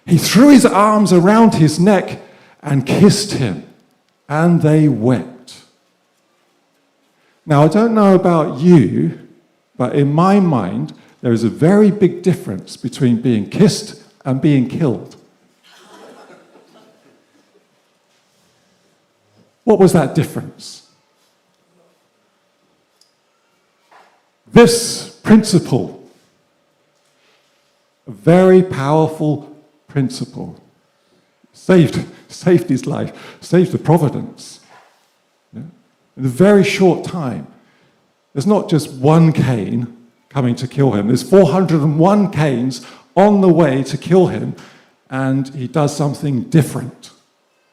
He threw his arms around his neck and kissed him, and they wept. Now, I don't know about you, but in my mind, there is a very big difference between being kissed and being killed. What was that difference? This principle, a very powerful principle, saved his life, saved the Providence. Yeah? In a very short time, there's not just one Cain coming to kill him. There's 401 Cains on the way to kill him, and he does something different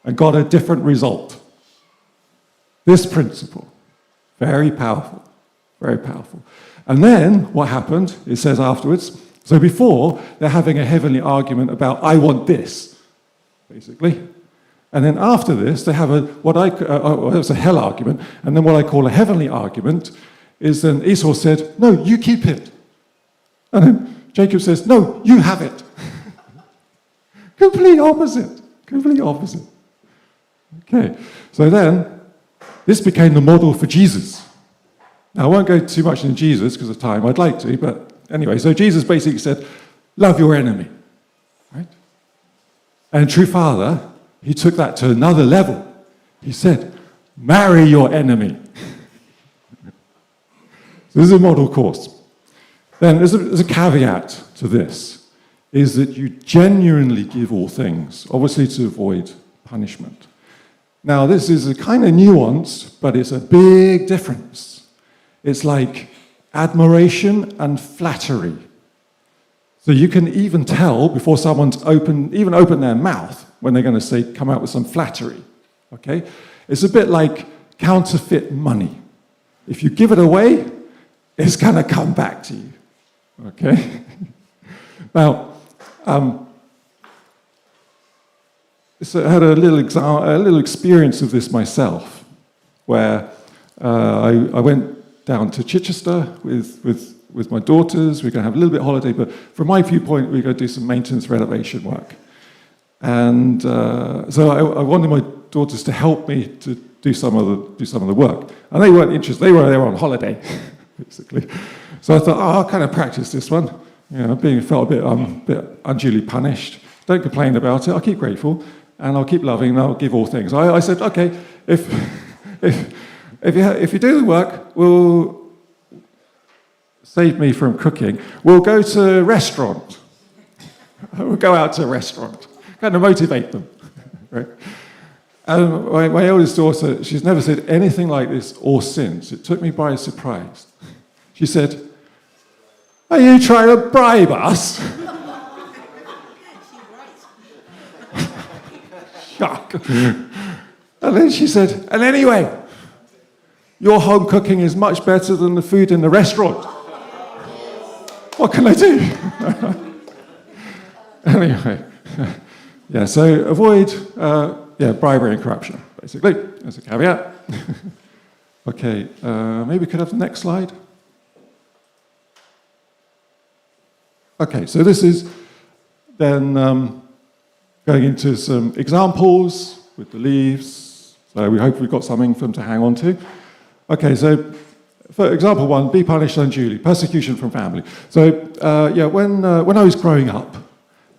and got a different result. This principle, very powerful, very powerful. And then what happened, it says afterwards, So before, they're having a heavenly argument about, I want this, basically. And then after this, they have it's a hell argument, and then what I call a heavenly argument is then Esau said, no, you keep it. And then Jacob says, no, you have it. Complete opposite. Complete opposite. Okay, so then this became the model for Jesus. Now, I won't go too much into Jesus because of time. I'd like to, but anyway, so Jesus basically said, love your enemy, right? And true Father, he took that to another level. He said, marry your enemy. So this is a model course. Then there's a caveat to this, is that you genuinely give all things, obviously to avoid punishment. Now, this is a kind of nuance, but it's a big difference. It's like admiration and flattery. So you can even tell before someone's open their mouth when they're going to come out with some flattery. Okay? It's a bit like counterfeit money. If you give it away, it's going to come back to you. Okay? Now, so I had a little experience of this myself, where I went down to Chichester with my daughters. We're going to have a little bit of holiday, but from my viewpoint, we're going to do some maintenance renovation work. And so I wanted my daughters to help me to do some of the work, and they weren't interested. They were on holiday, basically. So I thought, I'll kind of practice this one. You know, felt a bit unduly punished. Don't complain about it. I'll keep grateful, and I'll keep loving, and I'll give all things. I said, okay, if you do the work, we'll save me from cooking. We'll go to a restaurant. We'll go out to a restaurant. Kind of motivate them, right? And my eldest daughter, she's never said anything like this or since. It took me by surprise. She said, are you trying to bribe us? Shock. And then she said, and anyway, your home cooking is much better than the food in the restaurant. What can I do? Anyway, yeah, so avoid bribery and corruption, basically. That's a caveat. Okay, maybe we could have the next slide. Okay, so this is then going into some examples with the leaves. So we hope we've got something for them to hang on to. Okay, so for example one, be punished unduly, persecution from family. So when I was growing up,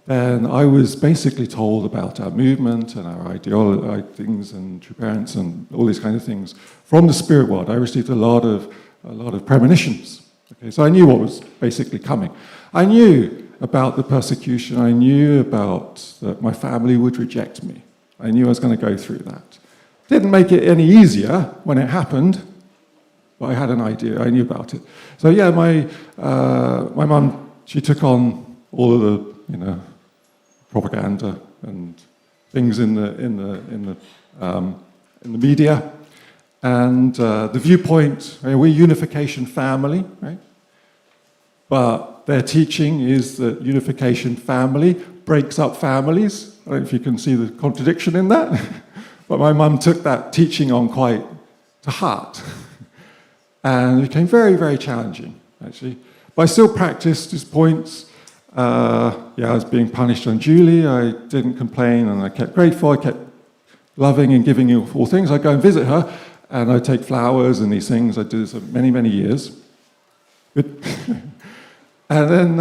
then I was basically told about our movement and our ideology things and true parents and all these kind of things from the spirit world. I received a lot of premonitions. Okay, so I knew what was basically coming. I knew about the persecution. I knew about that my family would reject me. I knew I was going to go through that. Didn't make it any easier when it happened, but I had an idea. I knew about it. So yeah, my mum, she took on all of the propaganda and things in the media, and the viewpoint. We're unification family, right? But their teaching is that unification family breaks up families. I don't know if you can see the contradiction in that. But my mum took that teaching on quite to heart. And it became very, very challenging, actually. But I still practiced his points. I was being punished unduly. I didn't complain, and I kept grateful. I kept loving and giving you all things. I'd go and visit her, and I'd take flowers and these things. I did this for many, many years. Good. And then,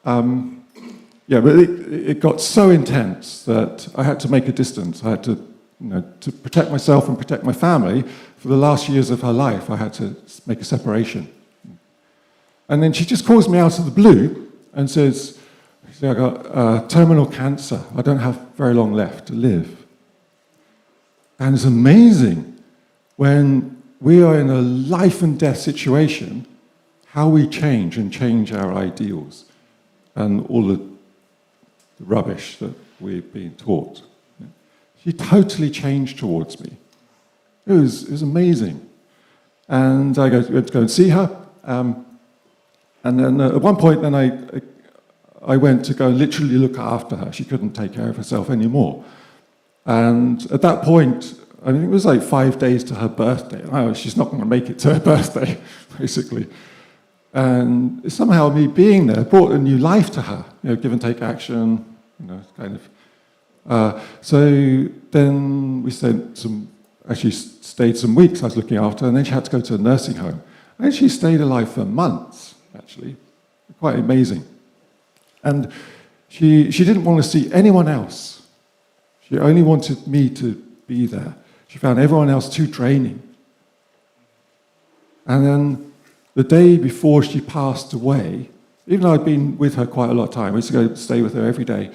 but it got so intense that I had to make a distance. I had to protect myself and protect my family. For the last years of her life, I had to make a separation. And then she just calls me out of the blue and says, I got terminal cancer. I don't have very long left to live. And it's amazing when we are in a life and death situation, how we change our ideals and all the rubbish that we've been taught. She totally changed towards me. It was amazing. And I went to go and see her. And then at one point, then I went to go literally look after her. She couldn't take care of herself anymore. And at that point, I think it was like 5 days to her birthday. Oh, she's not going to make it to her birthday, basically. And somehow me being there brought a new life to her, give and take action, kind of. So then we actually stayed some weeks I was looking after her, and then she had to go to a nursing home. And she stayed alive for months, actually. Quite amazing. And she didn't want to see anyone else. She only wanted me to be there. She found everyone else too draining. And then the day before she passed away, even though I'd been with her quite a lot of time, I used to go stay with her every day,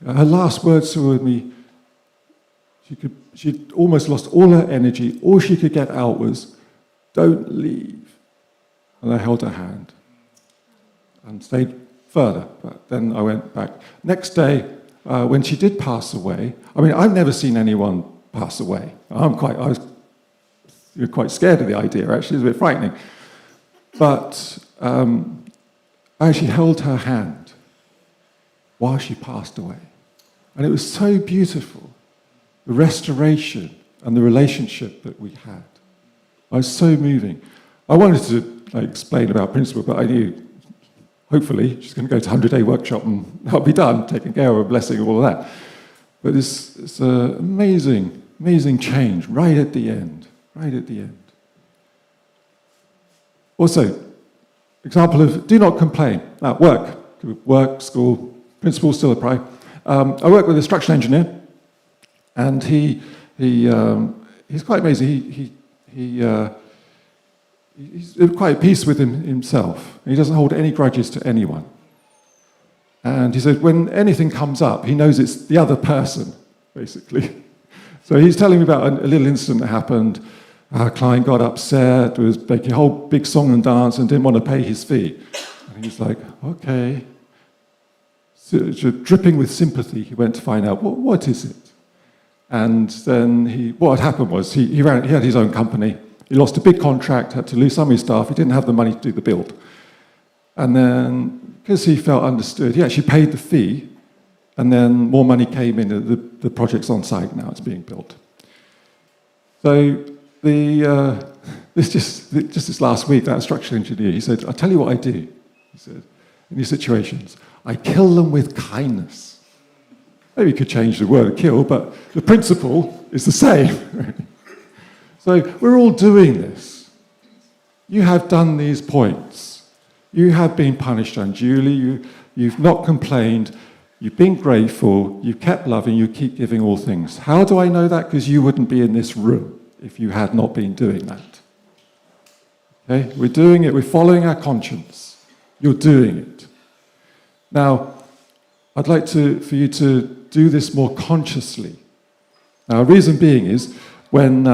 her last words to me, she'd almost lost all her energy. All she could get out was, "Don't leave." And I held her hand and stayed further, but then I went back. Next day, when she did pass away, I mean, I've never seen anyone pass away. I was quite scared of the idea, actually. It was a bit frightening. But I actually held her hand while she passed away. And it was so beautiful, the restoration and the relationship that we had. I was so moving. I wanted to explain about principle, but I knew, hopefully, she's going to go to 100-day workshop and that'll be done, taking care of her, blessing, all of that. But it's an amazing, amazing change right at the end, right at the end. Also, example of do not complain. Now, work, school, principles still apply. I work with a structural engineer, and he's quite amazing. He's quite at peace with himself. He doesn't hold any grudges to anyone. And he said when anything comes up, he knows it's the other person, basically. So he's telling me about a little incident that happened. Our client got upset, was making a whole big song and dance and didn't want to pay his fee. And he's like, okay. So, dripping with sympathy, he went to find out, what is it? And then what had happened was he had his own company. He lost a big contract, had to lose some of his staff. He didn't have the money to do the build. And then, because he felt understood, he actually paid the fee, and then more money came in. The project's on site now, it's being built. So just this last week, that structural engineer, he said, "I'll tell you what I do." He said, in these situations, I kill them with kindness. Maybe you could change the word kill, but the principle is the same. So we're all doing this. You have done these points. You have been punished unduly. You've not complained. You've been grateful. You've kept loving. You keep giving all things. How do I know that? Because you wouldn't be in this room if you had not been doing that. Okay? We're doing it. We're following our conscience. You're doing it. Now, I'd like for you to do this more consciously. Now, the reason being is when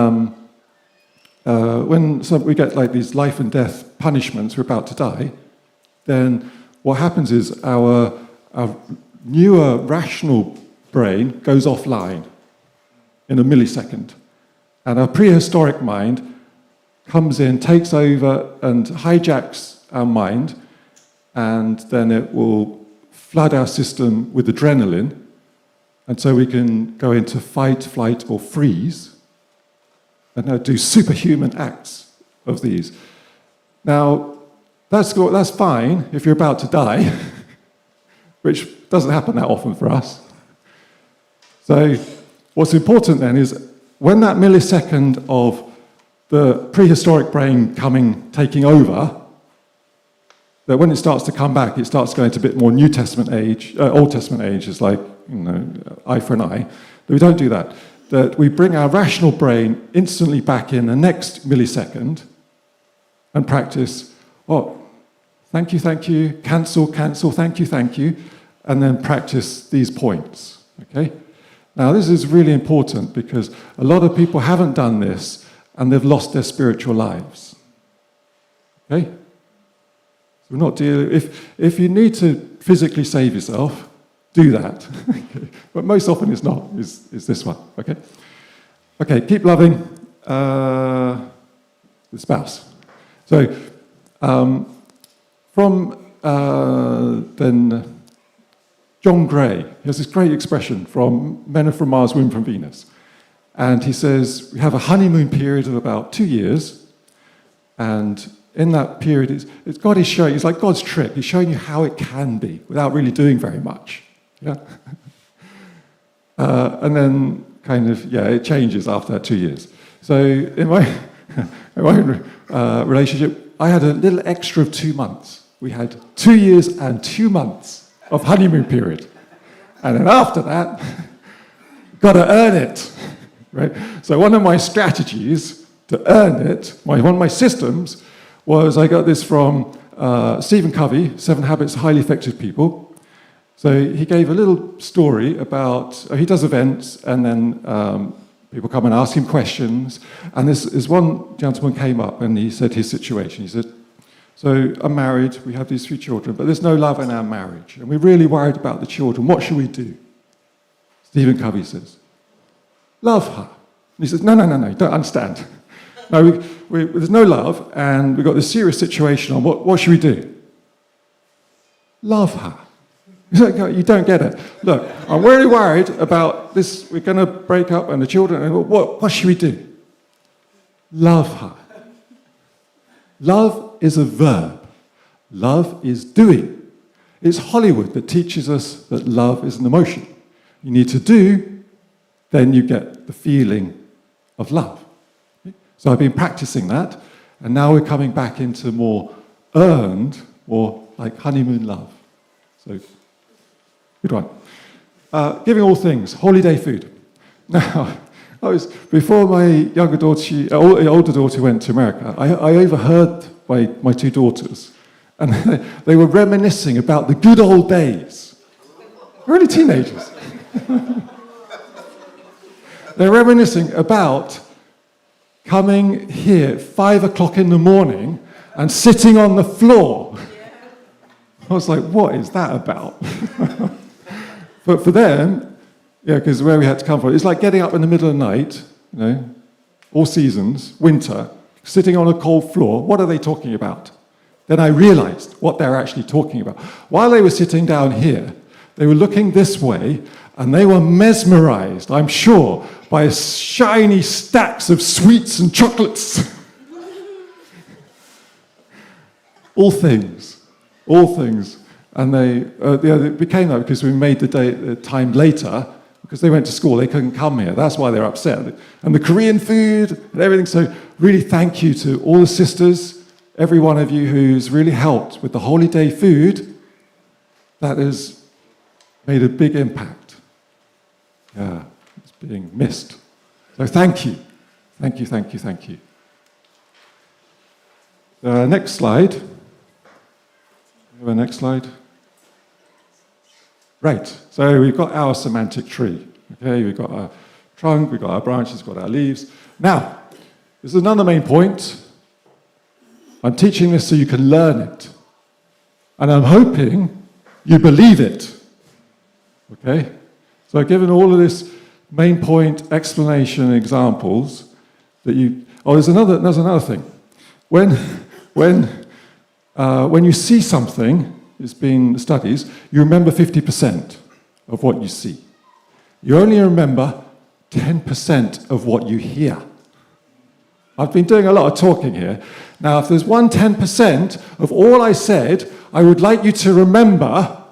we get like these life and death punishments, we're about to die, then what happens is our newer rational brain goes offline in a millisecond. And our prehistoric mind comes in, takes over, and hijacks our mind, and then it will flood our system with adrenaline, and so we can go into fight, flight, or freeze, and do superhuman acts of these. Now, that's fine if you're about to die, which doesn't happen that often for us. So what's important then is when that millisecond of the prehistoric brain taking over, that when it starts to come back, it starts going to a bit more New Testament age, Old Testament age, is like, eye for an eye. But we don't do that. That we bring our rational brain instantly back in the next millisecond and practice, thank you, cancel, thank you, and then practice these points, okay? Now, this is really important because a lot of people haven't done this and they've lost their spiritual lives, okay? So we're not dealing, if you need to physically save yourself, do that. But most often it's not, is this one, okay? Okay, keep loving the spouse. So, from then John Gray, he has this great expression from Men Are From Mars, Women From Venus. And he says, we have a honeymoon period of about 2 years, and in that period, it's God is showing, it's like God's trick. He's showing you how it can be without really doing very much. Yeah? And then it changes after that 2 years. So in my, in my relationship, I had a little extra of 2 months. We had 2 years and 2 months of honeymoon period. And then after that, got to earn it. Right? So one of my strategies to earn it, one of my systems, was I got this from Stephen Covey, 7 Habits of Highly Effective People. So he gave a little story about, he does events, and then people come and ask him questions. And this one gentleman came up and he said his situation. He said, so I'm married, we have these 3 children, but there's no love in our marriage. And we're really worried about the children. What should we do? Stephen Covey says, love her. And he says, no, you don't understand. No, there's no love, and we've got this serious situation on. What should we do? Love her. You don't get it. Look, I'm really worried about this. We're going to break up, and the children. And what should we do? Love her. Love is a verb. Love is doing. It's Hollywood that teaches us that love is an emotion. You need to do, then you get the feeling of love. So I've been practicing that, and now we're coming back into more earned, or like honeymoon love. So, good one. Giving all things, holiday food. Now, before my younger daughter, older daughter went to America, I overheard my 2 daughters, and they were reminiscing about the good old days. They're only teenagers. They're reminiscing about coming here at 5 o'clock in the morning and sitting on the floor. I was like, what is that about? But for them, because where we had to come from, it's like getting up in the middle of the night, all seasons, winter, sitting on a cold floor. What are they talking about? Then I realized what they're actually talking about. While they were sitting down here, they were looking this way, and they were mesmerized, I'm sure, by shiny stacks of sweets and chocolates. All things. And they became that because we made the time later, because they went to school, they couldn't come here. That's why they're upset. And the Korean food and everything. So really thank you to all the sisters, every one of you who's really helped with the holiday food. That has made a big impact. Yeah, it's being missed. So thank you. Thank you. Next slide. We have a next slide. Right, so we've got our semantic tree. Okay, we've got our trunk, we've got our branches, we've got our leaves. Now, this is another main point. I'm teaching this so you can learn it. And I'm hoping you believe it. Okay? So I've given all of this main point, explanation, examples that you... Oh, there's another thing. When you see something, it's been studies, you remember 50% of what you see. You only remember 10% of what you hear. I've been doing a lot of talking here. Now, if there's 10% of all I said, I would like you to remember,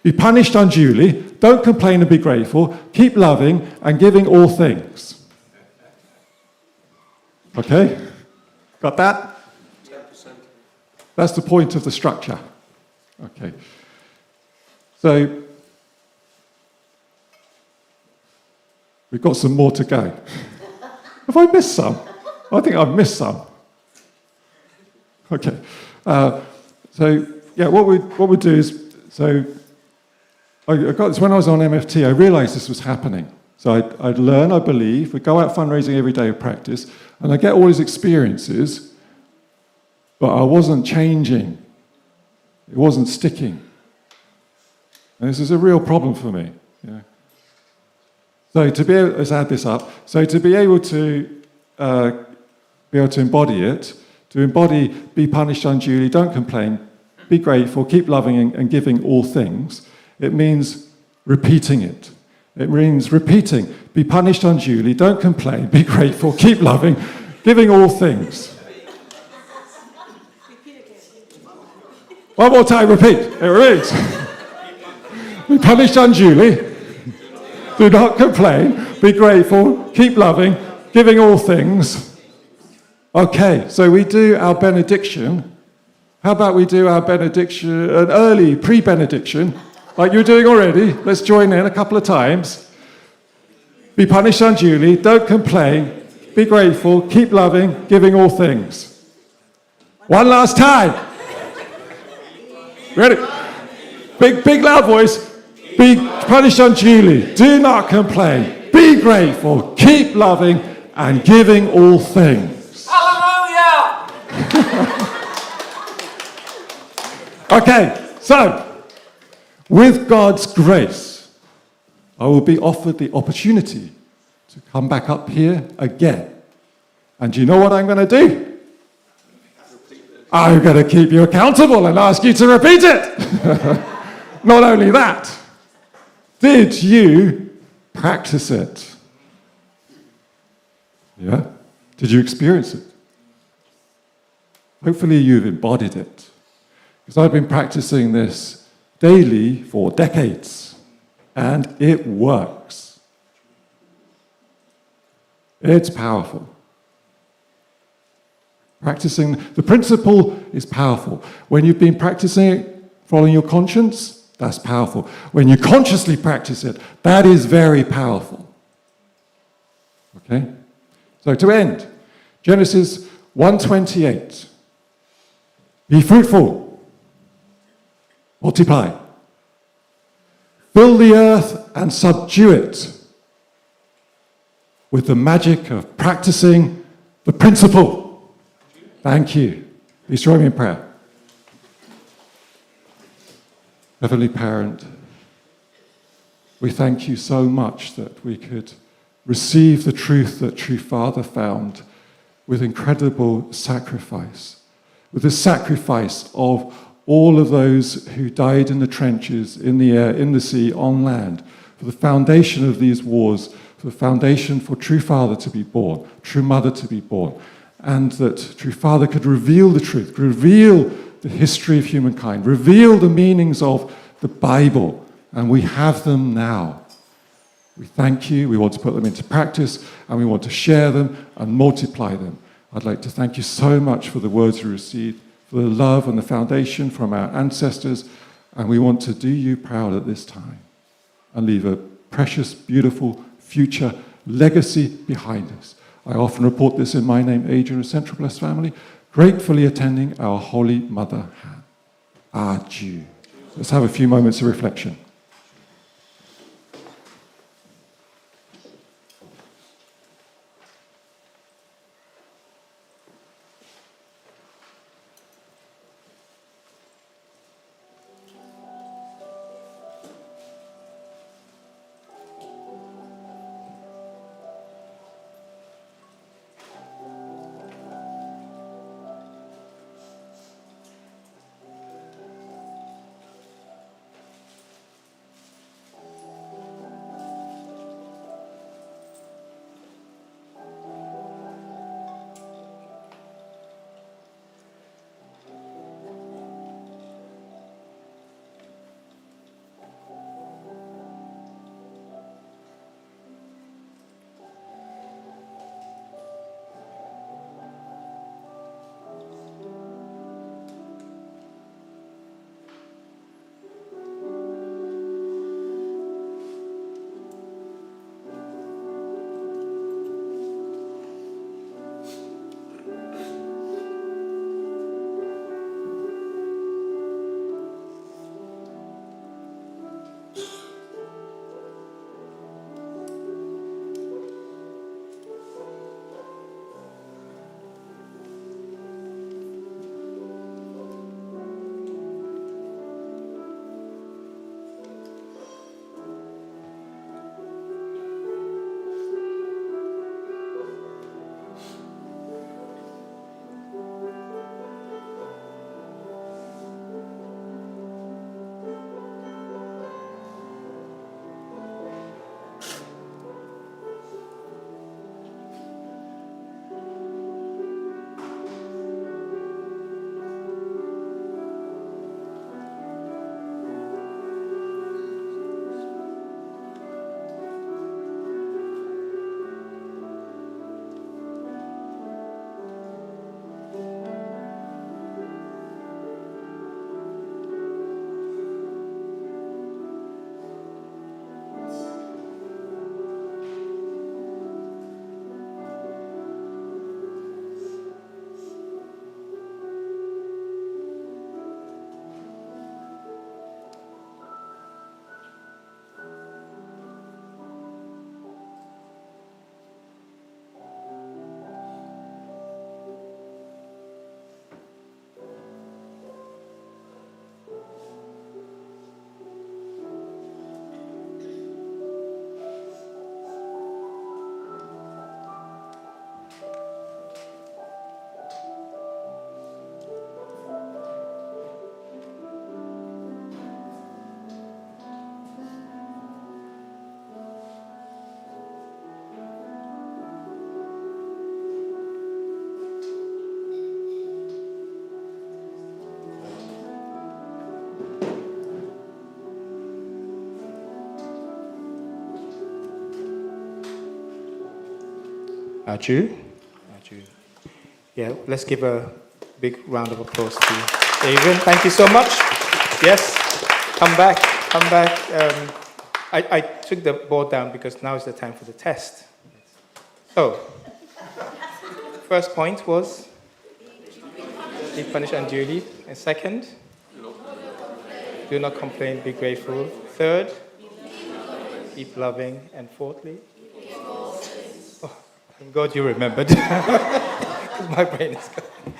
be punished unduly, don't complain and be grateful, keep loving and giving all things. Okay? Got that? 10%. That's the point of the structure. Okay. So, we've got some more to go. Have I missed some? I think I've missed some. Okay. So, yeah, what we do is, so I got this when I was on MFT, I realized this was happening. So I'd learn, I believe, we go out fundraising every day of practice, and I get all these experiences, but I wasn't changing. It wasn't sticking. And this is a real problem for me. Yeah. So to be able, let's add this up. So to be able to embody it, to embody, be punished unduly, don't complain, be grateful, keep loving and giving all things, It means repeating it. It means repeating, be punished unduly, don't complain, be grateful, keep loving, giving all things. One more time, repeat. Here it is. Be punished unduly, do not complain, be grateful, keep loving, giving all things. Okay, so we do our benediction. How about we do our benediction, an early pre-benediction, like you're doing already? Let's join in a couple of times. Be punished unduly, don't complain, be grateful, keep loving, giving all things. One last time. Ready? Big loud voice. Be punished unduly, do not complain, be grateful, keep loving, and giving all things.
Hallelujah!
Okay, so, with God's grace, I will be offered the opportunity to come back up here again. And do you know what I'm going to do? I'm going to keep you accountable and ask you to repeat it. Not only that, did you practice it? Yeah? Did you experience it? Hopefully you've embodied it. Because I've been practicing this daily for decades, and it works. It's powerful. Practicing, the principle is powerful. When you've been practicing it, following your conscience, that's powerful. When you consciously practice it, that is very powerful. Okay? So to end, Genesis 1:28. Be fruitful, multiply, fill the earth and subdue it with the magic of practicing the principle. Thank you. Please join me in prayer. Heavenly Parent, we thank you so much that we could receive the truth that True Father found with incredible sacrifice, with the sacrifice of all of those who died in the trenches, in the air, in the sea, on land, for the foundation of these wars, for the foundation for True Father to be born, True Mother to be born, and that True Father could reveal the truth, could reveal the history of humankind, reveal the meanings of the Bible, and we have them now. We thank you, we want to put them into practice, and we want to share them and multiply them. I'd like to thank you so much for the words we received, for the love and the foundation from our ancestors, and we want to do you proud at this time and leave a precious, beautiful future legacy behind us. I often report this in my name, Adrian, of Central Blessed Family, gratefully attending our Holy Mother hand. Adieu. Let's have a few moments of reflection.
Aju. Aju. Yeah, let's give a big round of applause to Adrian. Thank you so much. Yes, come back, come back. I took the board down because now is the time for the test. So, first point was be punished unduly. And second, do not complain, be grateful. Third, keep loving. And fourthly, oh, thank God you remembered. My brain is gone.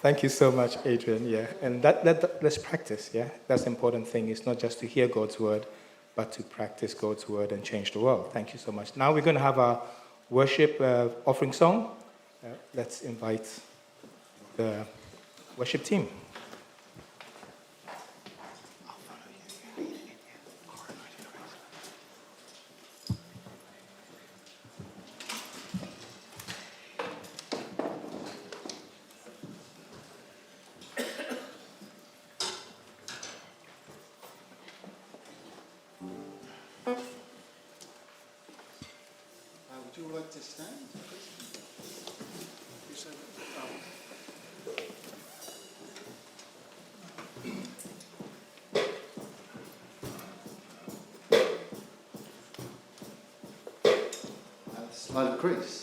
Thank you so much, Adrian. Yeah, and let's practice. Yeah, that's the important thing. It's not just to hear God's word, but to practice God's word and change the world. Thank you so much. Now we're going to have our worship offering song. Let's invite the worship team.
Would you all like to stand? Slide of Greece.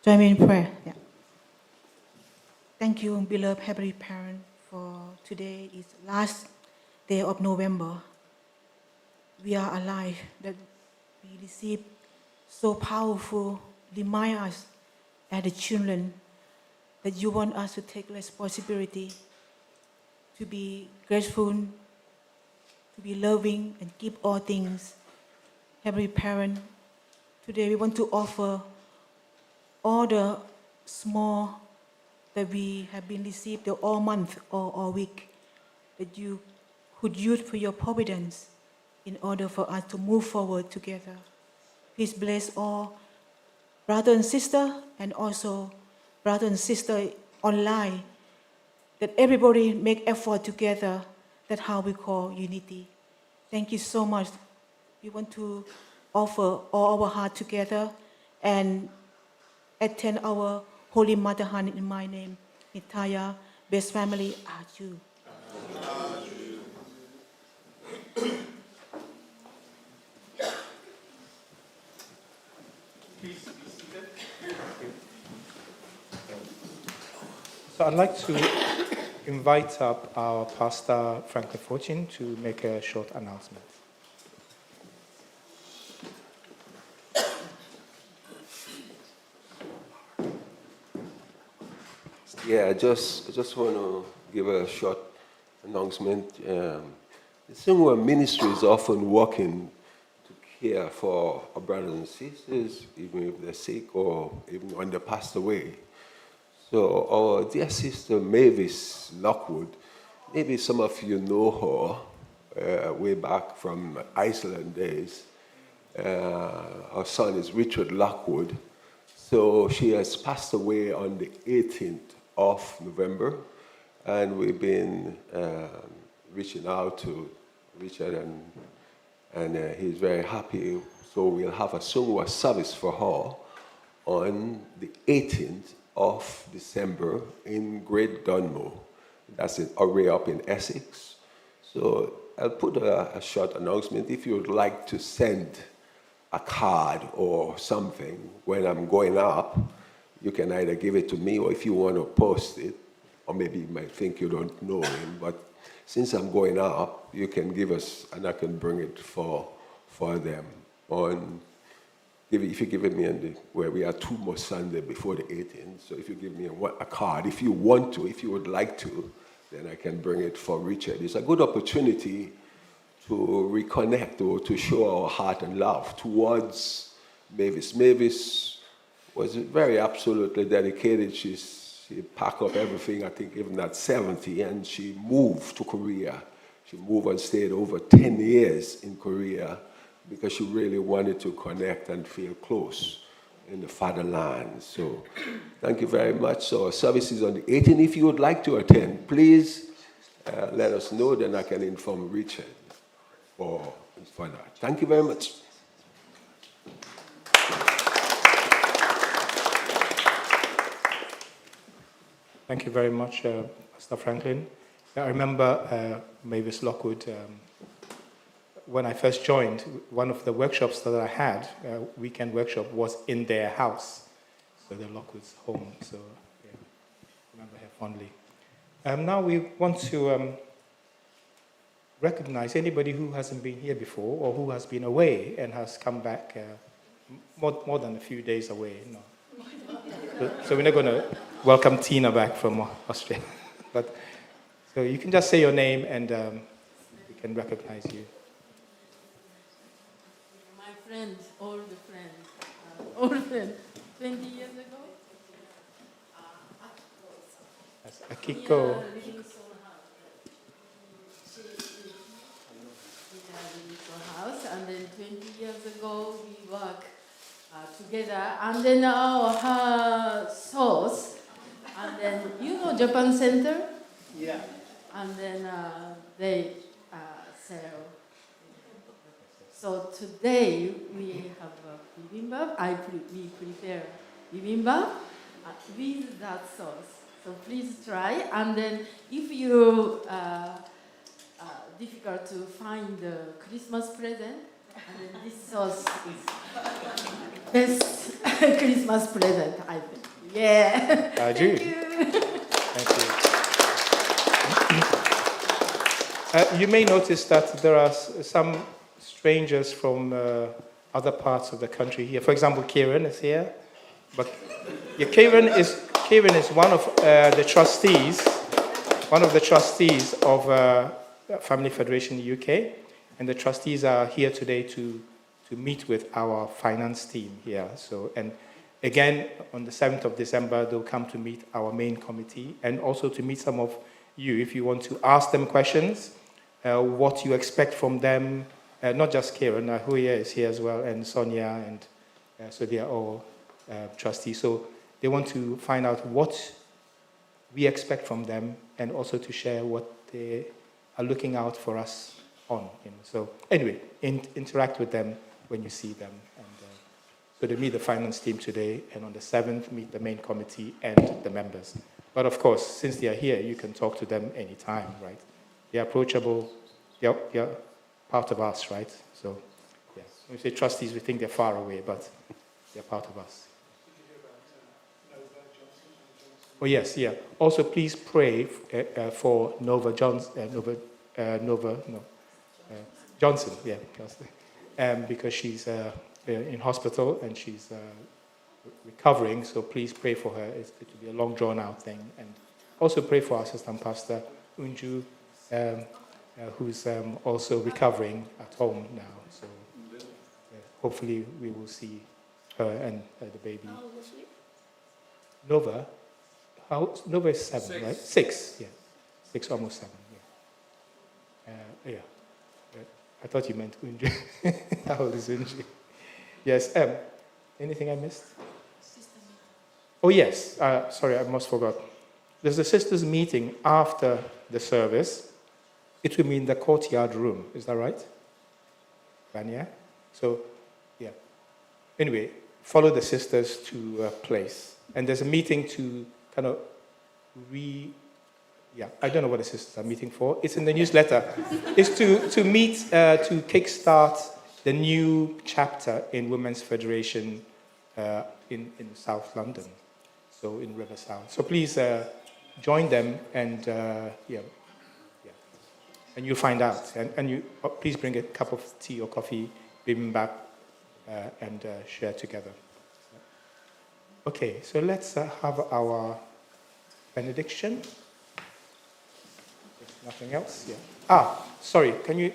Join me in prayer. Yeah. Thank you, beloved Heavenly Parent, for today is last day of November. We are alive, that we receive so powerful, remind us as the children that you want us to take responsibility, to be grateful, to be loving, and give all things. Heavenly Parent, today we want to offer all the small that we have been received all month or all week, that you could use for your providence in order for us to move forward together. Please bless all brother and sister, and also brother and sister online, that everybody make effort together. That's how we call unity. Thank you so much. We want to offer all our heart together and attend our Holy Mother Hand in my name. Nitaya, best family, Aju.
So I'd like to invite up our Pastor Franklin Fortune to make a short announcement.
Yeah, I just want to give a short announcement. The Singwa ministry is often working to care for our brothers and sisters, even if they're sick or even when they passed away. So our dear sister Mavis Lockwood, maybe some of you know her way back from Iceland days. Our son is Richard Lockwood. So she has passed away on the 18th of November, and we've been reaching out to Richard, and he's very happy. So we'll have a Sungwa service for her on the 18th of December in Great Dunmow. That's an array up in Essex. So I'll put a short announcement. If you would like to send a card or something when I'm going up, you can either give it to me, or if you want to post it, or maybe you might think you don't know him, but since I'm going up, you can give us, and I can bring it for them. If you give it me where we are 2 more Sunday before the 18th, so if you give me a card, if you want to, if you would like to, then I can bring it for Richard. It's a good opportunity to reconnect or to show our heart and love towards Mavis. Mavis was very absolutely dedicated. She packed up everything, I think even at 70, and she moved to Korea. She moved and stayed over 10 years in Korea because she really wanted to connect and feel close in the fatherland. So thank you very much. So our service is on the 18th. If you would like to attend, please let us know, then I can inform Richard for that. Thank you very much.
Thank you very much, Pastor Franklin. I remember Mavis Lockwood, when I first joined, one of the workshops that I had, weekend workshop, was in their house, so the Lockwood's home. So yeah, I remember her fondly. Now we want to recognize anybody who hasn't been here before or who has been away and has come back more than a few days away. No. So we're not going to welcome Tina back from Australia. But so you can just say your name and we can recognize you.
My friends, all the friends, 20 years ago.
That's Akiko.
House, and then 20 years ago we work together, and then her source, and then Japan Center.
Yeah.
And then they sell. So today we have bibimbap. We prepare bibimbap with that sauce. So please try. And then if you difficult to find the Christmas present, And then this sauce is best Christmas present, I think. Yeah.
Jude.
Thank you.
Thank you. You may notice that there are some strangers from other parts of the country here. For example, Kieran is here. But yeah, Kieran is one of the trustees of Family Federation UK, and the trustees are here today to meet with our finance team here. So, and again, on the 7th of December, they'll come to meet our main committee and also to meet some of you if you want to ask them questions, what you expect from them, not just Kieran, Huya is here as well, and Sonia, and so they are all trustees. So they want to find out what we expect from them and also to share what they are looking out for us on. So anyway, interact with them when you see them. And so they meet the finance team today, and on the 7th, meet the main committee and the members. But of course, since they are here, you can talk to them anytime, right? They're approachable. They're part of us, right? So, yeah. When we say trustees, we think they're far away, but they're part of us. Oh, yes, yeah. Also, please pray for Nova Johnson, yeah, because she's in hospital and she's recovering, so please pray for her. It will be a long, drawn-out thing. And also pray for our assistant pastor, Unju, who's also recovering at home now. So hopefully we will see her and the baby. Nova? Nova is 7, right? 6, yeah. 6, almost 7, yeah. Yeah. I thought you meant Unju. How old is Unju? Yes, anything I missed? Oh, yes. Sorry, I almost forgot. There's a sisters' meeting after the service. It will be in the courtyard room. Is that right? Vanya? So, yeah. Anyway, follow the sisters to a place. And there's a meeting to kind of I don't know what the sisters are meeting for. It's in the newsletter. It's to meet, to kickstart the new chapter in Women's Federation in South London, so in River South. So please join them and and you'll find out. And you please bring a cup of tea or coffee, bibimbap, and share together. Okay, so let's have our benediction. There's nothing else? Yeah. Sorry, can you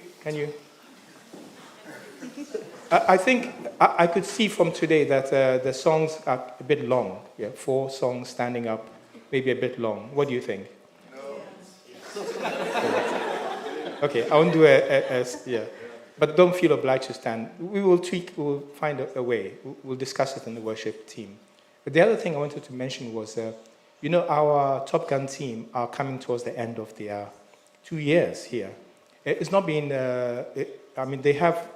I think I could see from today that the songs are a bit long. Yeah, 4 songs standing up, maybe a bit long. What do you think? No. Okay, I won't do yeah. But don't feel obliged to stand. We will tweak, we'll find a way. We'll discuss it in the worship team. But the other thing I wanted to mention was, our Top Gun team are coming towards the end of their 2 years here. It's not been, they have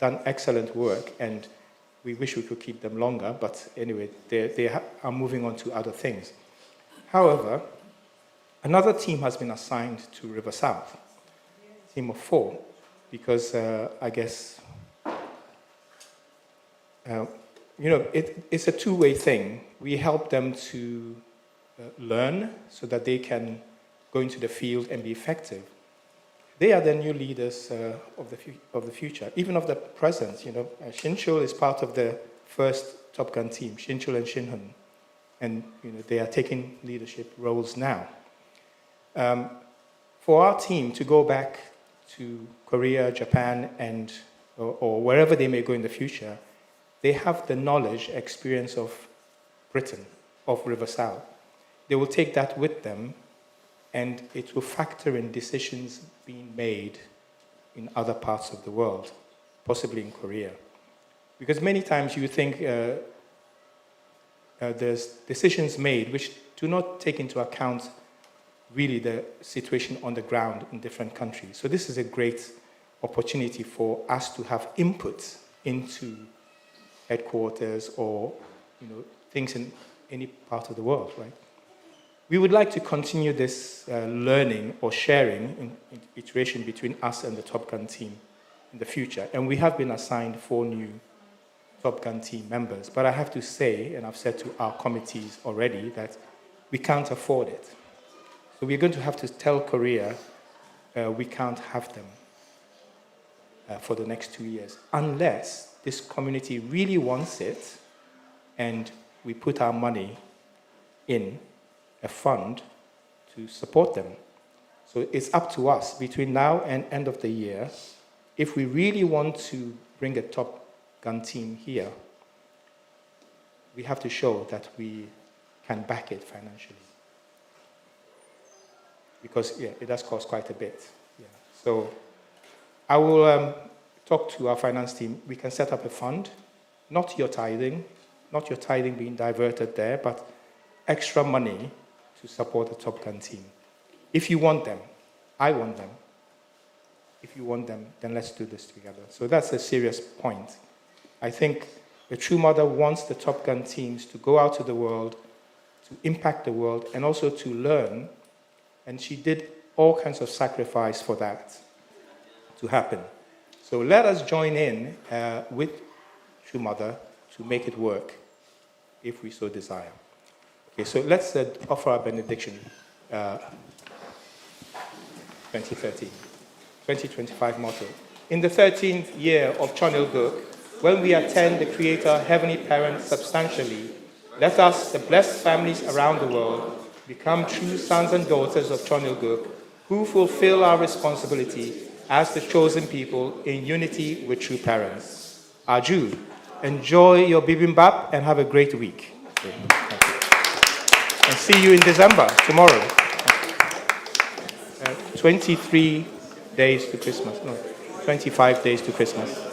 done excellent work, and we wish we could keep them longer, but anyway, they are moving on to other things. However, another team has been assigned to River South, a team of 4, because I guess, it's a two-way thing. We help them to learn so that they can go into the field and be effective. They are the new leaders of the future, even of the present. Shinchul is part of the first Top Gun team, Shinchul and Shinhun, and they are taking leadership roles now. For our team to go back to Korea, Japan, and or wherever they may go in the future, they have the knowledge, experience of Britain, of River South. They will take that with them, and it will factor in decisions being made in other parts of the world, possibly in Korea. Because many times you think there's decisions made which do not take into account really the situation on the ground in different countries. So this is a great opportunity for us to have input into headquarters or things in any part of the world, right? We would like to continue this learning or sharing in iteration between us and the Top Gun team. in the future. And we have been assigned 4 new Top Gun team members. But I have to say, and I've said to our committees already, that we can't afford it. So we're going to have to tell Korea we can't have them for the next 2 years, unless this community really wants it and we put our money in a fund to support them. So it's up to us between now and end of the year. If we really want to bring a Top Gun team here, we have to show that we can back it financially. Because it does cost quite a bit. Yeah. So I will talk to our finance team. We can set up a fund, not your tithing being diverted there, but extra money to support the Top Gun team. If you want them, I want them. If you want them, then let's do this together. So that's a serious point. I think the True Mother wants the Top Gun teams to go out to the world, to impact the world, and also to learn. And she did all kinds of sacrifice for that to happen. So let us join in with True Mother to make it work, if we so desire. Okay, so let's offer our benediction 2025 motto. In the 13th year of Chonil-guk, when we attend the Creator, Heavenly Parent substantially, let us, the blessed families around the world, become true sons and daughters of Chonil-guk, who fulfill our responsibility as the chosen people in unity with true parents. Aju, enjoy your bibimbap and have a great week. Okay, thank you. And see you in December, tomorrow. 23 days to Christmas. No, 25 days to Christmas.